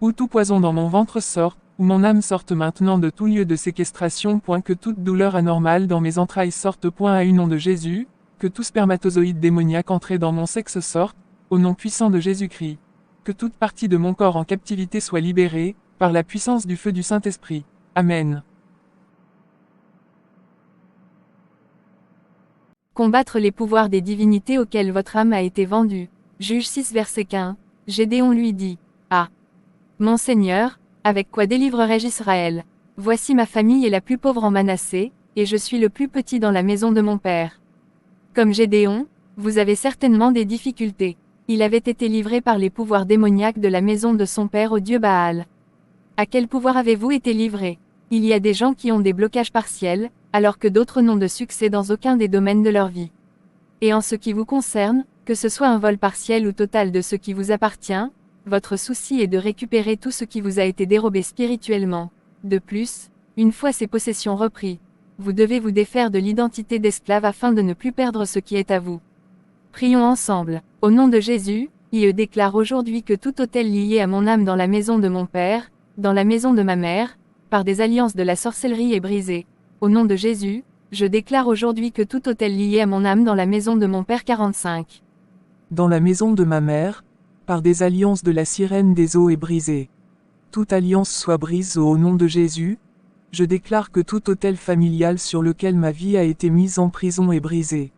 Où tout poison dans mon ventre sorte, où mon âme sorte maintenant de tout lieu de séquestration. Point que toute douleur anormale dans mes entrailles sorte. Point à une nom de Jésus. Que tout spermatozoïde démoniaque entré dans mon sexe sorte, au nom puissant de Jésus-Christ. Que toute partie de mon corps en captivité soit libérée, par la puissance du feu du Saint-Esprit. Amen. Combattre les pouvoirs des divinités auxquelles votre âme a été vendue. Juge 6 verset 15. Gédéon lui dit. Ah. Mon Seigneur, avec quoi délivrerai-je Israël? Voici ma famille est la plus pauvre en Manassé, et je suis le plus petit dans la maison de mon père. Comme Gédéon, vous avez certainement des difficultés. Il avait été livré par les pouvoirs démoniaques de la maison de son père au dieu Baal. À quel pouvoir avez-vous été livré? Il y a des gens qui ont des blocages partiels, alors que d'autres n'ont de succès dans aucun des domaines de leur vie. Et en ce qui vous concerne, que ce soit un vol partiel ou total de ce qui vous appartient, votre souci est de récupérer tout ce qui vous a été dérobé spirituellement. De plus, une fois ces possessions reprises, vous devez vous défaire de l'identité d'esclave afin de ne plus perdre ce qui est à vous. Prions ensemble. Au nom de Jésus, je déclare aujourd'hui que tout autel lié à mon âme dans la maison de mon père, dans la maison de ma mère, par des alliances de la sorcellerie est brisé. Au nom de Jésus, je déclare aujourd'hui que tout autel lié à mon âme dans la maison de mon père 45. Dans la maison de ma mère, par des alliances de la sirène des eaux est brisée. Toute alliance soit brise au nom de Jésus. Je déclare que tout autel familial sur lequel ma vie a été mise en prison est brisé.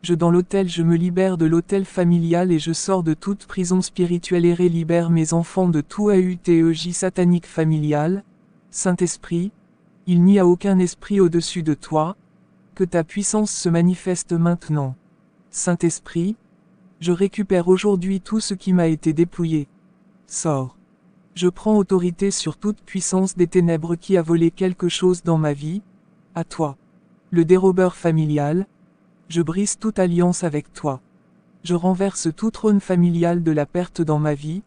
Dans l'autel je me libère de l'autel familial et je sors de toute prison spirituelle et libère mes enfants de tout AUTEJ satanique familial. Saint-Esprit, il n'y a aucun esprit au-dessus de toi. Que ta puissance se manifeste maintenant. Saint-Esprit, je récupère aujourd'hui tout ce qui m'a été dépouillé. Sors. Je prends autorité sur toute puissance des ténèbres qui a volé quelque chose dans ma vie. À toi. Le dérobeur familial. Je brise toute alliance avec toi. Je renverse tout trône familial de la perte dans ma vie.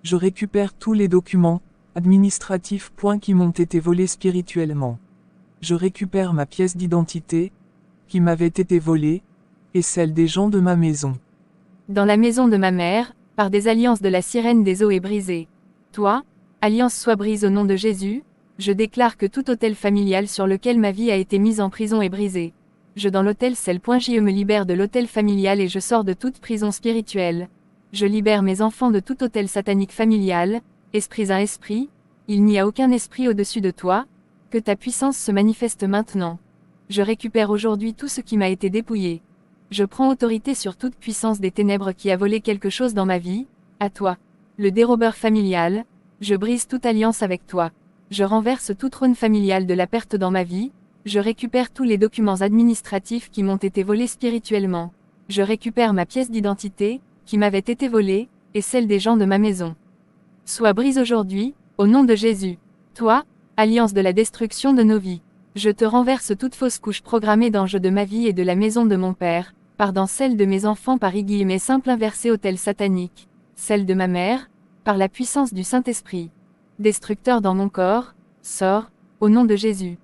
Je récupère tous les documents administratifs qui m'ont été volés spirituellement. Je récupère ma pièce d'identité, qui m'avait été volée, et celle des gens de ma maison. Dans la maison de ma mère, par des alliances de la sirène des eaux est brisée. Toi, alliance soit brise au nom de Jésus, je déclare que tout autel familial sur lequel ma vie a été mise en prison est brisé. Dans l'autel je me libère de l'autel familial et je sors de toute prison spirituelle. Je libère mes enfants de tout autel satanique familial. Esprit un esprit, il n'y a aucun esprit au-dessus de toi, que ta puissance se manifeste maintenant. Je récupère aujourd'hui tout ce qui m'a été dépouillé. Je prends autorité sur toute puissance des ténèbres qui a volé quelque chose dans ma vie, à toi. Le dérobeur familial, je brise toute alliance avec toi. Je renverse tout trône familial de la perte dans ma vie, je récupère tous les documents administratifs qui m'ont été volés spirituellement. Je récupère ma pièce d'identité, qui m'avait été volée, et celle des gens de ma maison. Sois brise aujourd'hui, au nom de Jésus. Toi, alliance de la destruction de nos vies. Je te renverse toute fausse couche programmée d'anges de ma vie et de la maison de mon père, par dans celle de mes enfants par / simple inversé autel satanique, celle de ma mère, par la puissance du Saint-Esprit. Destructeur dans mon corps, sors, au nom de Jésus.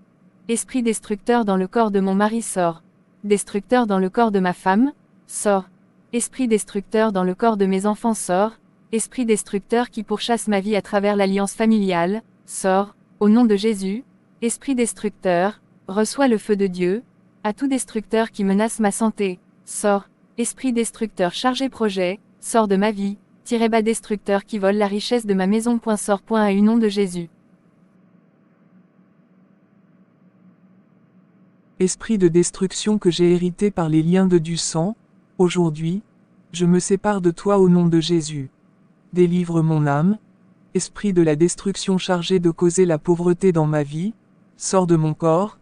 Esprit destructeur dans le corps de mon mari sort. Destructeur dans le corps de ma femme, sort. Esprit destructeur dans le corps de mes enfants sort. Esprit destructeur qui pourchasse ma vie à travers l'alliance familiale, sort, au nom de Jésus. Esprit destructeur, reçois le feu de Dieu. À tout destructeur qui menace ma santé, sort. Esprit destructeur chargé projet, sort de ma vie. Bas destructeur qui vole la richesse de ma maison. Sort. À au nom de Jésus. Esprit de destruction que j'ai hérité par les liens de du sang, aujourd'hui, je me sépare de toi au nom de Jésus. Délivre mon âme. Esprit de la destruction chargé de causer la pauvreté dans ma vie, sors de mon corps.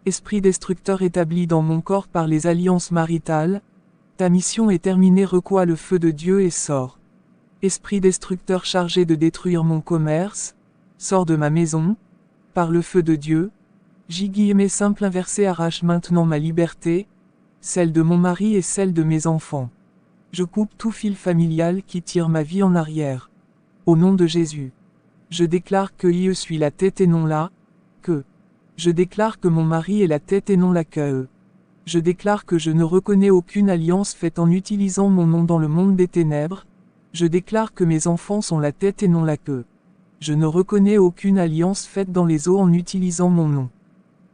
Esprit destructeur établi dans mon corps par les alliances maritales, ta mission est terminée. Reçois le feu de Dieu et sors. Esprit destructeur chargé de détruire mon commerce, sors de ma maison, par le feu de Dieu. / simple inversé arrache maintenant ma liberté, celle de mon mari et celle de mes enfants. Je coupe tout fil familial qui tire ma vie en arrière. Au nom de Jésus. Je déclare que je suis la tête et non la queue. Je déclare que mon mari est la tête et non la queue. Je déclare que je ne reconnais aucune alliance faite en utilisant mon nom dans le monde des ténèbres. Je déclare que mes enfants sont la tête et non la queue. Je ne reconnais aucune alliance faite dans les eaux en utilisant mon nom.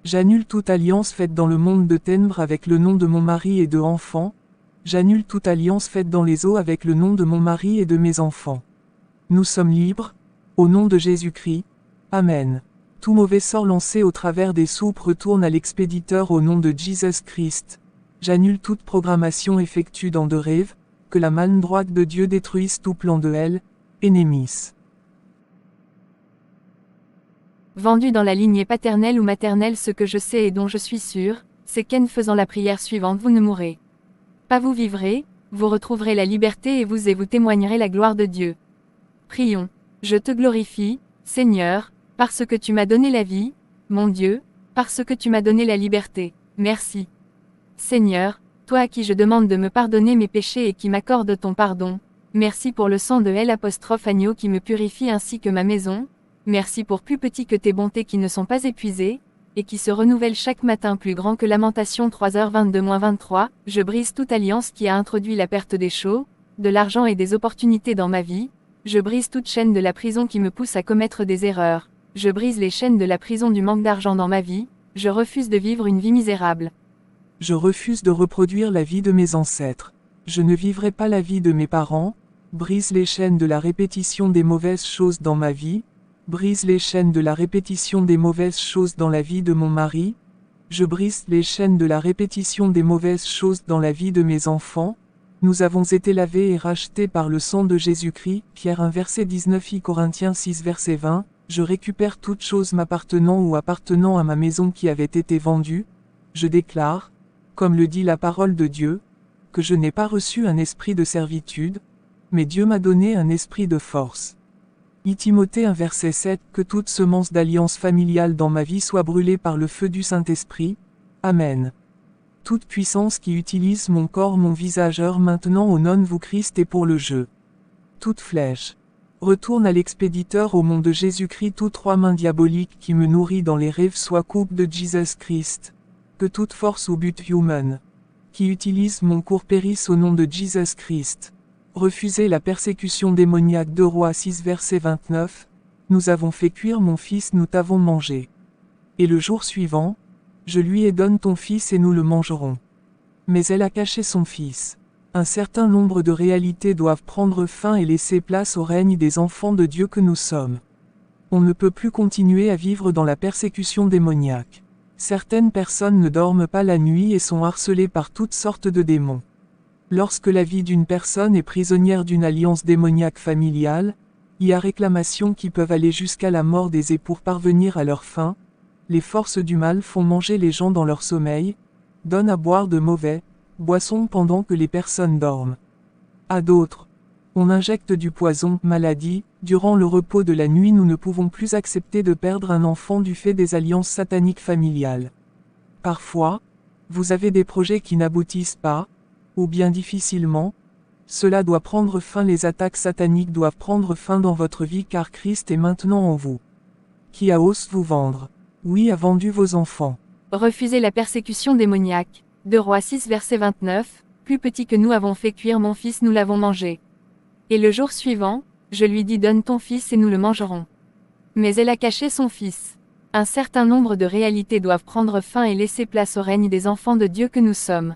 J'annule toute alliance faite dans le monde de ténèbres avec le nom de mon mari et de enfants. J'annule toute alliance faite dans les eaux avec le nom de mon mari et de mes enfants. Nous sommes libres, au nom de Jésus-Christ. Amen. Tout mauvais sort lancé au travers des soupes retourne à l'expéditeur au nom de Jesus Christ. J'annule toute programmation effectuée dans de rêves, que la main droite de Dieu détruise tout plan de elle, ennemis. Vendu dans la lignée paternelle ou maternelle, ce que je sais et dont je suis sûr, c'est qu'en faisant la prière suivante vous ne mourrez pas, vous vivrez, vous retrouverez la liberté et vous témoignerez la gloire de Dieu. Prions. Je te glorifie, Seigneur, parce que tu m'as donné la vie, mon Dieu, parce que tu m'as donné la liberté. Merci. Seigneur, toi à qui je demande de me pardonner mes péchés et qui m'accorde ton pardon, merci pour le sang de l'agneau qui me purifie ainsi que ma maison. Merci pour plus petit que tes bontés qui ne sont pas épuisées, et qui se renouvellent chaque matin plus grand que Lamentation 3h22-23, je brise toute alliance qui a introduit la perte des choses, de l'argent et des opportunités dans ma vie, je brise toute chaîne de la prison qui me pousse à commettre des erreurs, je brise les chaînes de la prison du manque d'argent dans ma vie, je refuse de vivre une vie misérable. Je refuse de reproduire la vie de mes ancêtres. Je ne vivrai pas la vie de mes parents, brise les chaînes de la répétition des mauvaises choses dans ma vie, brise les chaînes de la répétition des mauvaises choses dans la vie de mon mari, je brise les chaînes de la répétition des mauvaises choses dans la vie de mes enfants. Nous avons été lavés et rachetés par le sang de Jésus-Christ. Pierre 1 verset 19 I Corinthiens 6 verset 20, je récupère toute chose m'appartenant ou appartenant à ma maison qui avait été vendue. Je déclare, comme le dit la parole de Dieu, que je n'ai pas reçu un esprit de servitude, mais Dieu m'a donné un esprit de force. Timothée 1 verset 7, que toute semence d'alliance familiale dans ma vie soit brûlée par le feu du Saint-Esprit. Amen. Toute puissance qui utilise mon corps, mon visage heure maintenant au nom vous Christ et pour le jeu. Toute flèche retourne à l'expéditeur au nom de Jésus-Christ. Toutes trois mains diaboliques qui me nourrit dans les rêves soient coupes de Jesus Christ. Que toute force ou but human qui utilise mon cours périsse au nom de Jesus Christ. Refusez la persécution démoniaque. 2 Rois 6 verset 29, nous avons fait cuire mon fils, nous t'avons mangé. Et le jour suivant, je lui ai donné ton fils et nous le mangerons. Mais elle a caché son fils. Un certain nombre de réalités doivent prendre fin et laisser place au règne des enfants de Dieu que nous sommes. On ne peut plus continuer à vivre dans la persécution démoniaque. Certaines personnes ne dorment pas la nuit et sont harcelées par toutes sortes de démons. Lorsque la vie d'une personne est prisonnière d'une alliance démoniaque familiale, il y a réclamations qui peuvent aller jusqu'à la mort des époux pour parvenir à leur fin. Les forces du mal font manger les gens dans leur sommeil, donnent à boire de mauvais boissons pendant que les personnes dorment. À d'autres, on injecte du poison, maladie, durant le repos de la nuit. Nous ne pouvons plus accepter de perdre un enfant du fait des alliances sataniques familiales. Parfois, vous avez des projets qui n'aboutissent pas, ou bien difficilement. Cela doit prendre fin. Les attaques sataniques doivent prendre fin dans votre vie car Christ est maintenant en vous. Qui a ose vous vendre? Oui, a vendu vos enfants. Refusez la persécution démoniaque. 2 Rois 6 verset 29, plus petit que nous avons fait cuire mon fils, nous l'avons mangé. Et le jour suivant, je lui dis donne ton fils et nous le mangerons. Mais elle a caché son fils. Un certain nombre de réalités doivent prendre fin et laisser place au règne des enfants de Dieu que nous sommes.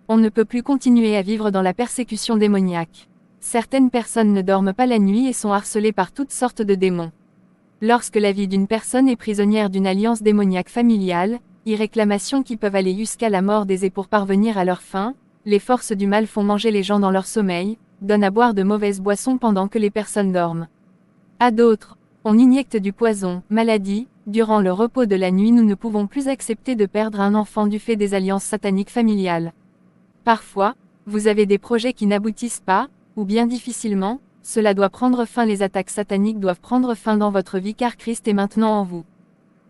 On ne peut plus continuer à vivre dans la persécution démoniaque. Certaines personnes ne dorment pas la nuit et sont harcelées par toutes sortes de démons. Lorsque la vie d'une personne est prisonnière d'une alliance démoniaque familiale, réclamations qui peuvent aller jusqu'à la mort des époux pour parvenir à leur fin, les forces du mal font manger les gens dans leur sommeil, donnent à boire de mauvaises boissons pendant que les personnes dorment. À d'autres, on injecte du poison, maladie, durant le repos de la nuit. Nous ne pouvons plus accepter de perdre un enfant du fait des alliances sataniques familiales. Parfois, vous avez des projets qui n'aboutissent pas, ou bien difficilement, cela doit prendre fin. Les attaques sataniques doivent prendre fin dans votre vie car Christ est maintenant en vous.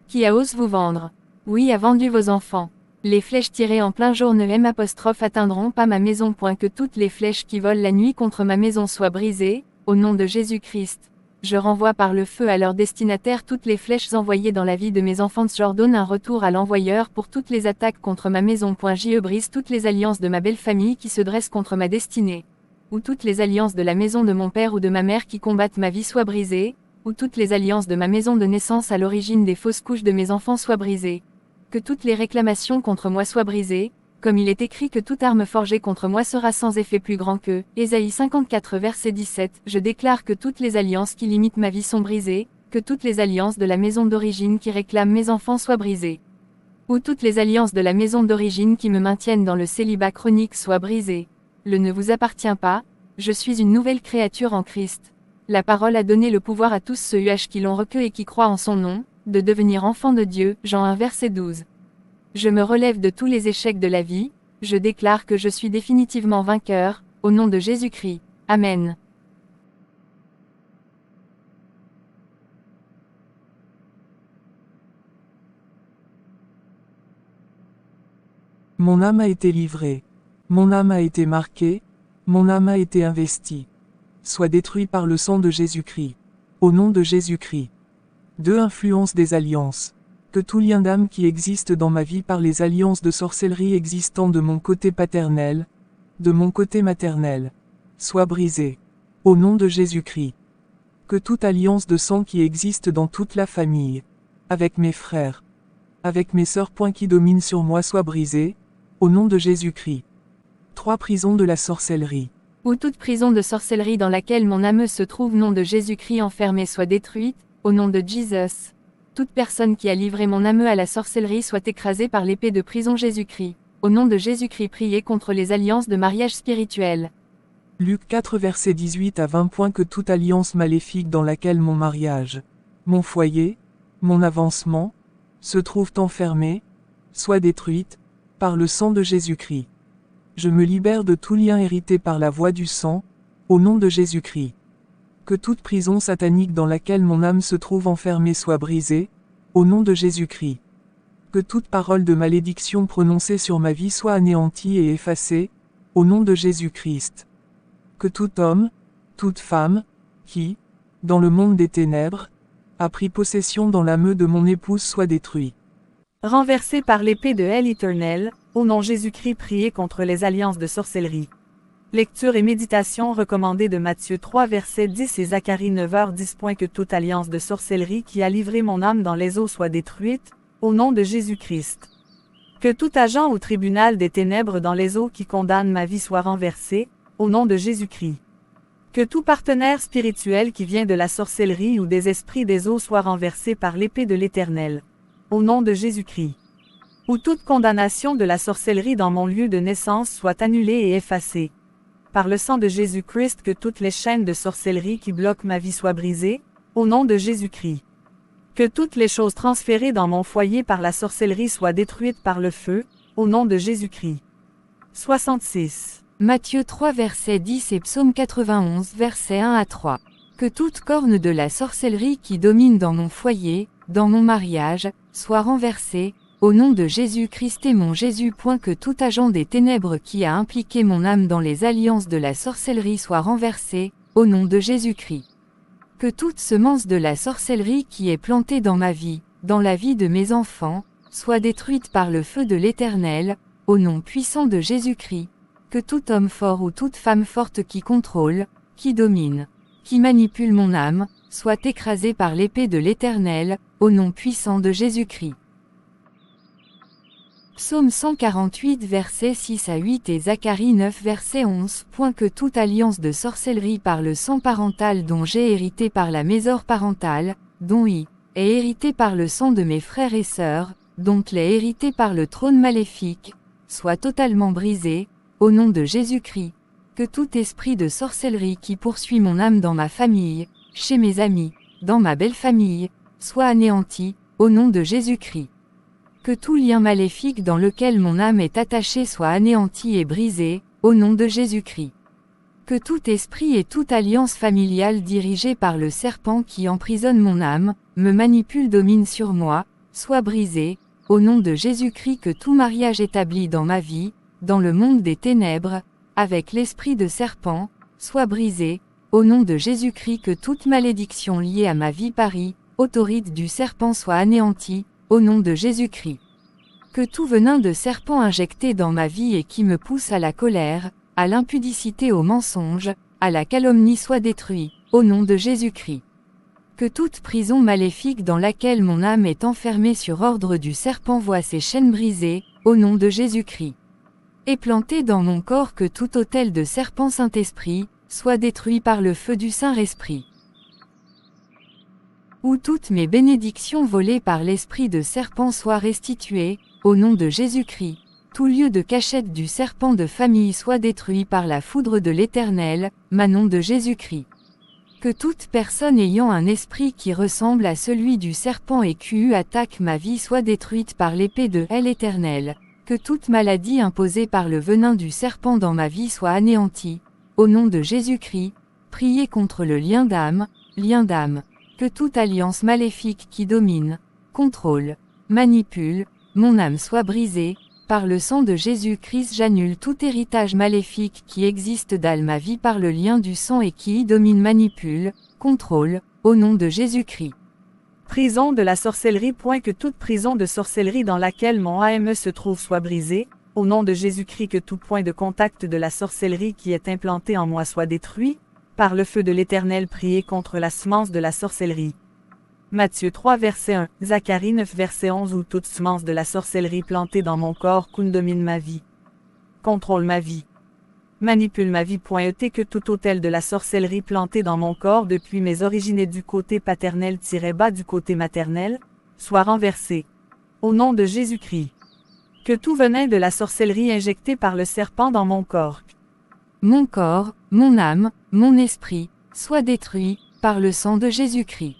Qui a osé vous vendre? Oui, a vendu vos enfants. Les flèches tirées en plein jour ne atteindront pas ma maison. Que toutes les flèches qui volent la nuit contre ma maison soient brisées, au nom de Jésus-Christ. Je renvoie par le feu à leur destinataire toutes les flèches envoyées dans la vie de mes enfants. J'ordonne un retour à l'envoyeur pour toutes les attaques contre ma maison. Je brise toutes les alliances de ma belle famille qui se dressent contre ma destinée. Ou toutes les alliances de la maison de mon père ou de ma mère qui combattent ma vie soient brisées, ou toutes les alliances de ma maison de naissance à l'origine des fausses couches de mes enfants soient brisées. Que toutes les réclamations contre moi soient brisées, comme il est écrit que toute arme forgée contre moi sera sans effet plus grand que. Ésaïe 54 verset 17. Je déclare que toutes les alliances qui limitent ma vie sont brisées, que toutes les alliances de la maison d'origine qui réclament mes enfants soient brisées. Ou toutes les alliances de la maison d'origine qui me maintiennent dans le célibat chronique soient brisées. Le ne vous appartient pas, je suis une nouvelle créature en Christ. La parole a donné le pouvoir à tous ceux qui l'ont recueilli et qui croient en son nom, de devenir enfants de Dieu. Jean 1 verset 12. Je me relève de tous les échecs de la vie, je déclare que je suis définitivement vainqueur, au nom de Jésus-Christ. Amen. Mon âme a été livrée. Mon âme a été marquée. Mon âme a été investie. Soit détruit par le sang de Jésus-Christ. Au nom de Jésus-Christ. 2. Influence des alliances. Que tout lien d'âme qui existe dans ma vie par les alliances de sorcellerie existant de mon côté paternel, de mon côté maternel, soit brisé. Au nom de Jésus-Christ. Que toute alliance de sang qui existe dans toute la famille, avec mes frères, avec mes sœurs, qui dominent sur moi soit brisée, au nom de Jésus-Christ. 3. Prison de la sorcellerie. Ou toute prison de sorcellerie dans laquelle mon âme se trouve, nom de Jésus-Christ enfermée soit détruite, au nom de Jesus. Toute personne qui a livré mon âme à la sorcellerie soit écrasée par l'épée de prison Jésus-Christ. Au nom de Jésus-Christ, priez contre les alliances de mariage spirituel. Luc 4 versets 18 à 20. Que toute alliance maléfique dans laquelle mon mariage, mon foyer, mon avancement, se trouvent enfermés, soit détruite, par le sang de Jésus-Christ. Je me libère de tout lien hérité par la voie du sang, au nom de Jésus-Christ. Que toute prison satanique dans laquelle mon âme se trouve enfermée soit brisée, au nom de Jésus-Christ. Que toute parole de malédiction prononcée sur ma vie soit anéantie et effacée, au nom de Jésus-Christ. Que tout homme, toute femme, qui, dans le monde des ténèbres, a pris possession dans l'âme de mon épouse soit détruit. Renversé par l'épée de hell éternelle, au nom Jésus-Christ, priez contre les alliances de sorcellerie. Lecture et méditation recommandée de Matthieu 3 verset 10 et Zacharie 9h10. Que toute alliance de sorcellerie qui a livré mon âme dans les eaux soit détruite, au nom de Jésus-Christ. Que tout agent ou tribunal des ténèbres dans les eaux qui condamne ma vie soit renversé, au nom de Jésus-Christ. Que tout partenaire spirituel qui vient de la sorcellerie ou des esprits des eaux soit renversé par l'épée de l'Éternel. Au nom de Jésus-Christ. Où toute condamnation de la sorcellerie dans mon lieu de naissance soit annulée et effacée. Par le sang de Jésus-Christ, que toutes les chaînes de sorcellerie qui bloquent ma vie soient brisées, au nom de Jésus-Christ. Que toutes les choses transférées dans mon foyer par la sorcellerie soient détruites par le feu, au nom de Jésus-Christ. 66. Matthieu 3 verset 10 et Psaume 91 verset 1 à 3. Que toute corne de la sorcellerie qui domine dans mon foyer, dans mon mariage, soit renversée, au nom de Jésus-Christ et mon Jésus. Que tout agent des ténèbres qui a impliqué mon âme dans les alliances de la sorcellerie soit renversé, au nom de Jésus-Christ. Que toute semence de la sorcellerie qui est plantée dans ma vie, dans la vie de mes enfants, soit détruite par le feu de l'Éternel, au nom puissant de Jésus-Christ. Que tout homme fort ou toute femme forte qui contrôle, qui domine, qui manipule mon âme, soit écrasé par l'épée de l'Éternel, au nom puissant de Jésus-Christ. Psaume 148 versets 6 à 8 et Zacharie 9 verset 11. Que toute alliance de sorcellerie par le sang parental dont j'ai hérité par la mésor parentale, dont I est hérité par le sang de mes frères et sœurs, dont l'est hérité par le trône maléfique, soit totalement brisée, au nom de Jésus-Christ. Que tout esprit de sorcellerie qui poursuit mon âme dans ma famille, chez mes amis, dans ma belle famille, soit anéanti, au nom de Jésus-Christ. Que tout lien maléfique dans lequel mon âme est attachée soit anéanti et brisé, au nom de Jésus-Christ. Que tout esprit et toute alliance familiale dirigée par le serpent qui emprisonne mon âme, me manipule, domine sur moi, soit brisé, au nom de Jésus-Christ. Que tout mariage établi dans ma vie, dans le monde des ténèbres, avec l'esprit de serpent, soit brisé, au nom de Jésus-Christ. Que toute malédiction liée à ma vie autorité du serpent soit anéantie, au nom de Jésus-Christ. Que tout venin de serpent injecté dans ma vie et qui me pousse à la colère, à l'impudicité, au mensonge, à la calomnie soit détruit, au nom de Jésus-Christ. Que toute prison maléfique dans laquelle mon âme est enfermée sur ordre du serpent voie ses chaînes brisées, au nom de Jésus-Christ. Et planté dans mon corps que tout autel de serpent Saint-Esprit, soit détruit par le feu du Saint-Esprit. Où toutes mes bénédictions volées par l'esprit de serpent soient restituées, au nom de Jésus-Christ. Tout lieu de cachette du serpent de famille soit détruit par la foudre de l'Éternel, nom de Jésus-Christ. Que toute personne ayant un esprit qui ressemble à celui du serpent et qui attaque ma vie soit détruite par l'épée de l'Éternel. Que toute maladie imposée par le venin du serpent dans ma vie soit anéantie, au nom de Jésus-Christ. Priez contre le lien d'âme. Que toute alliance maléfique qui domine, contrôle, manipule, mon âme soit brisée, par le sang de Jésus-Christ. J'annule tout héritage maléfique qui existe dans ma vie par le lien du sang et qui y domine, manipule, contrôle, au nom de Jésus-Christ. Prison de la sorcellerie. Que toute prison de sorcellerie dans laquelle mon âme se trouve soit brisée, au nom de Jésus-Christ. Que tout point de contact de la sorcellerie qui est implanté en moi soit détruit, par le feu de l'Éternel. Priez contre la semence de la sorcellerie. Matthieu 3 verset 1, Zacharie 9 verset 11. Où toute semence de la sorcellerie plantée dans mon corps domine ma vie, contrôle ma vie, manipule ma vie. Que tout autel de la sorcellerie planté dans mon corps depuis mes origines et du côté paternel - du côté maternel, soit renversé, au nom de Jésus-Christ. Que tout venin de la sorcellerie injecté par le serpent dans mon corps, mon âme, mon esprit, soit détruit, par le sang de Jésus-Christ.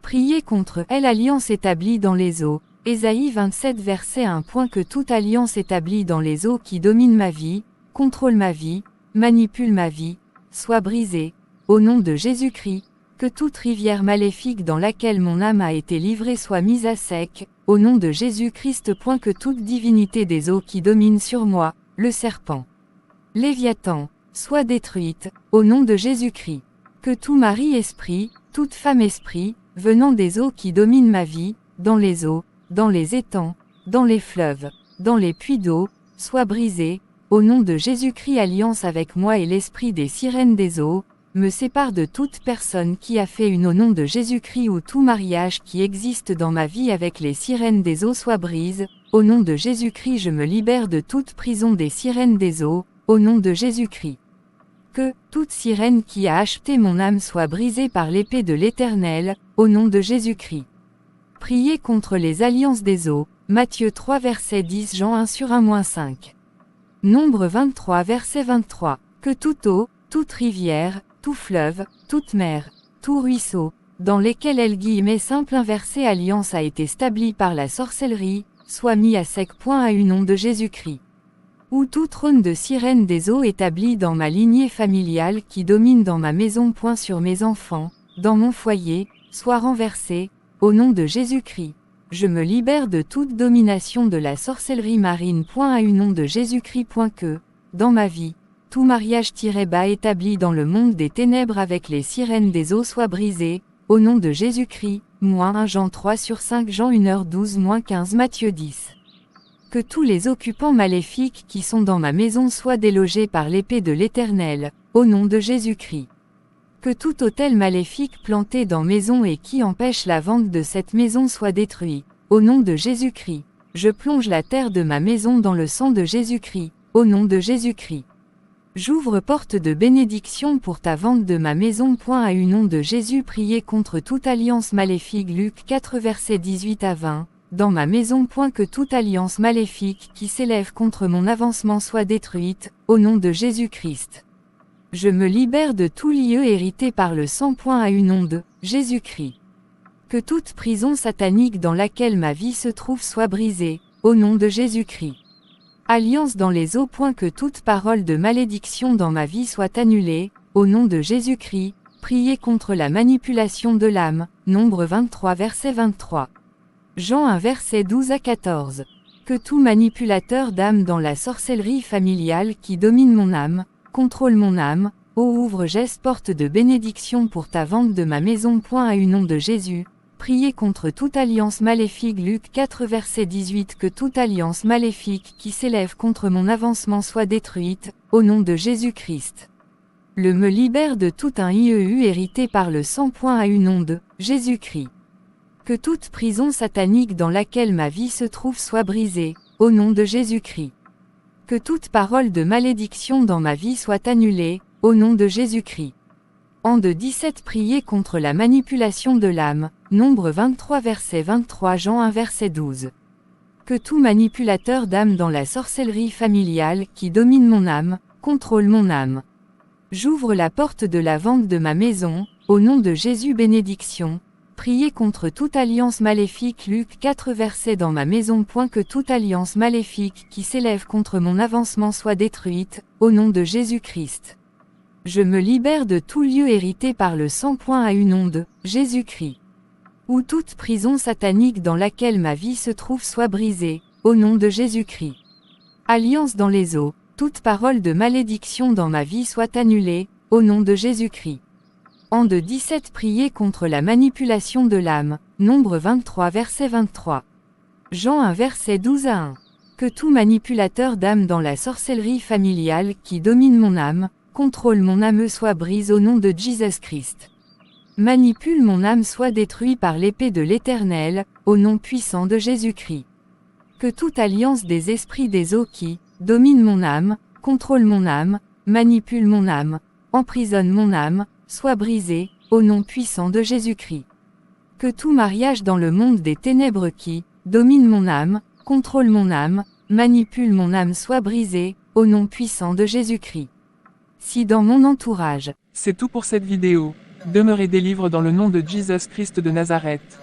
Priez contre l'alliance établie dans les eaux. Ésaïe 27 verset 1. Que toute alliance établie dans les eaux qui domine ma vie, contrôle ma vie, manipule ma vie, soit brisée, au nom de Jésus-Christ. Que toute rivière maléfique dans laquelle mon âme a été livrée soit mise à sec, au nom de Jésus-Christ. Que toute divinité des eaux qui domine sur moi, le serpent, Léviathan, soit détruite, au nom de Jésus-Christ. Que tout mari-esprit, toute femme-esprit, venant des eaux qui dominent ma vie, dans les eaux, dans les étangs, dans les fleuves, dans les puits d'eau, soit brisé, au nom de Jésus-Christ. Alliance avec moi et l'esprit des sirènes des eaux, me sépare de toute personne qui a fait une au nom de Jésus-Christ. Ou tout mariage qui existe dans ma vie avec les sirènes des eaux soit brise, au nom de Jésus-Christ. Je me libère de toute prison des sirènes des eaux, au nom de Jésus-Christ. Que toute sirène qui a acheté mon âme soit brisée par l'épée de l'Éternel, au nom de Jésus-Christ. Priez contre les alliances des eaux. Matthieu 3 verset 10 Jean 1 sur 1-5. Nombre 23 verset 23. Que toute eau, toute rivière, tout fleuve, toute mer, tout ruisseau, dans lesquels simple inversé alliance a été établie par la sorcellerie, soit mis à sec. À nom de Jésus-Christ. Ou tout trône de sirène des eaux établi dans ma lignée familiale qui domine dans ma maison. Sur mes enfants, dans mon foyer, soit renversé, au nom de Jésus-Christ. Je me libère de toute domination de la sorcellerie marine. À nom de Jésus-Christ. Que, dans ma vie, tout mariage-bas établi dans le monde des ténèbres avec les sirènes des eaux soit brisé, au nom de Jésus-Christ. 1 Jean 3 sur 5 Jean 1h12-15 Matthieu 10. Que tous les occupants maléfiques qui sont dans ma maison soient délogés par l'épée de l'Éternel, au nom de Jésus-Christ. Que tout autel maléfique planté dans maison et qui empêche la vente de cette maison soit détruit, au nom de Jésus-Christ. Je plonge la terre de ma maison dans le sang de Jésus-Christ, au nom de Jésus-Christ. J'ouvre porte de bénédiction pour ta vente de ma maison. À nom de Jésus. Priez contre toute alliance maléfique. Luc 4 versets 18-20. Dans ma maison. Que toute alliance maléfique qui s'élève contre mon avancement soit détruite, au nom de Jésus-Christ. Je me libère de tout lieu hérité par le sang. À nom de Jésus-Christ. Que toute prison satanique dans laquelle ma vie se trouve soit brisée, au nom de Jésus-Christ. Alliance dans les eaux. Que toute parole de malédiction dans ma vie soit annulée, au nom de Jésus-Christ. Priez contre la manipulation de l'âme. Nombre 23 verset 23. Jean 1 verset 12-14. Que tout manipulateur d'âme dans la sorcellerie familiale qui domine mon âme, contrôle mon âme, ouvre geste porte de bénédiction pour ta vente de ma maison. À nom de Jésus. Priez contre toute alliance maléfique. Luc 4 verset 18. Que toute alliance maléfique qui s'élève contre mon avancement soit détruite, au nom de Jésus-Christ. Le me libère de tout un IEU hérité par le sang. À nom de Jésus-Christ. Que toute prison satanique dans laquelle ma vie se trouve soit brisée, au nom de Jésus-Christ. Que toute parole de malédiction dans ma vie soit annulée, au nom de Jésus-Christ. En de 17 Priez contre la manipulation de l'âme. Nombre 23 verset 23 Jean 1 verset 12. Que tout manipulateur d'âme dans la sorcellerie familiale qui domine mon âme, contrôle mon âme. J'ouvre la porte de la vente de ma maison, au nom de Jésus. Bénédiction. Priez contre toute alliance maléfique. Luc 4 verset dans ma maison. Que toute alliance maléfique qui s'élève contre mon avancement soit détruite, au nom de Jésus-Christ. Je me libère de tout lieu hérité par le sang. À nom de Jésus-Christ. Où toute prison satanique dans laquelle ma vie se trouve soit brisée, au nom de Jésus-Christ. Alliance dans les eaux, toute parole de malédiction dans ma vie soit annulée, au nom de Jésus-Christ. En de 17 Priez contre la manipulation de l'âme. Nombre 23 verset 23. Jean 1 verset 12-1. Que tout manipulateur d'âme dans la sorcellerie familiale qui domine mon âme, contrôle mon âme soit brise au nom de Jésus-Christ. Manipule mon âme soit détruit par l'épée de l'Éternel, au nom puissant de Jésus-Christ. Que toute alliance des esprits des eaux qui domine mon âme, contrôle mon âme, manipule mon âme, emprisonne mon âme, soit brisée, au nom puissant de Jésus-Christ. Que tout mariage dans le monde des ténèbres qui domine mon âme, contrôle mon âme, manipule mon âme soit brisé, au nom puissant de Jésus-Christ. Si dans mon entourage, C'est tout pour cette vidéo. Demeurez des livres dans le nom de Jésus-Christ de Nazareth.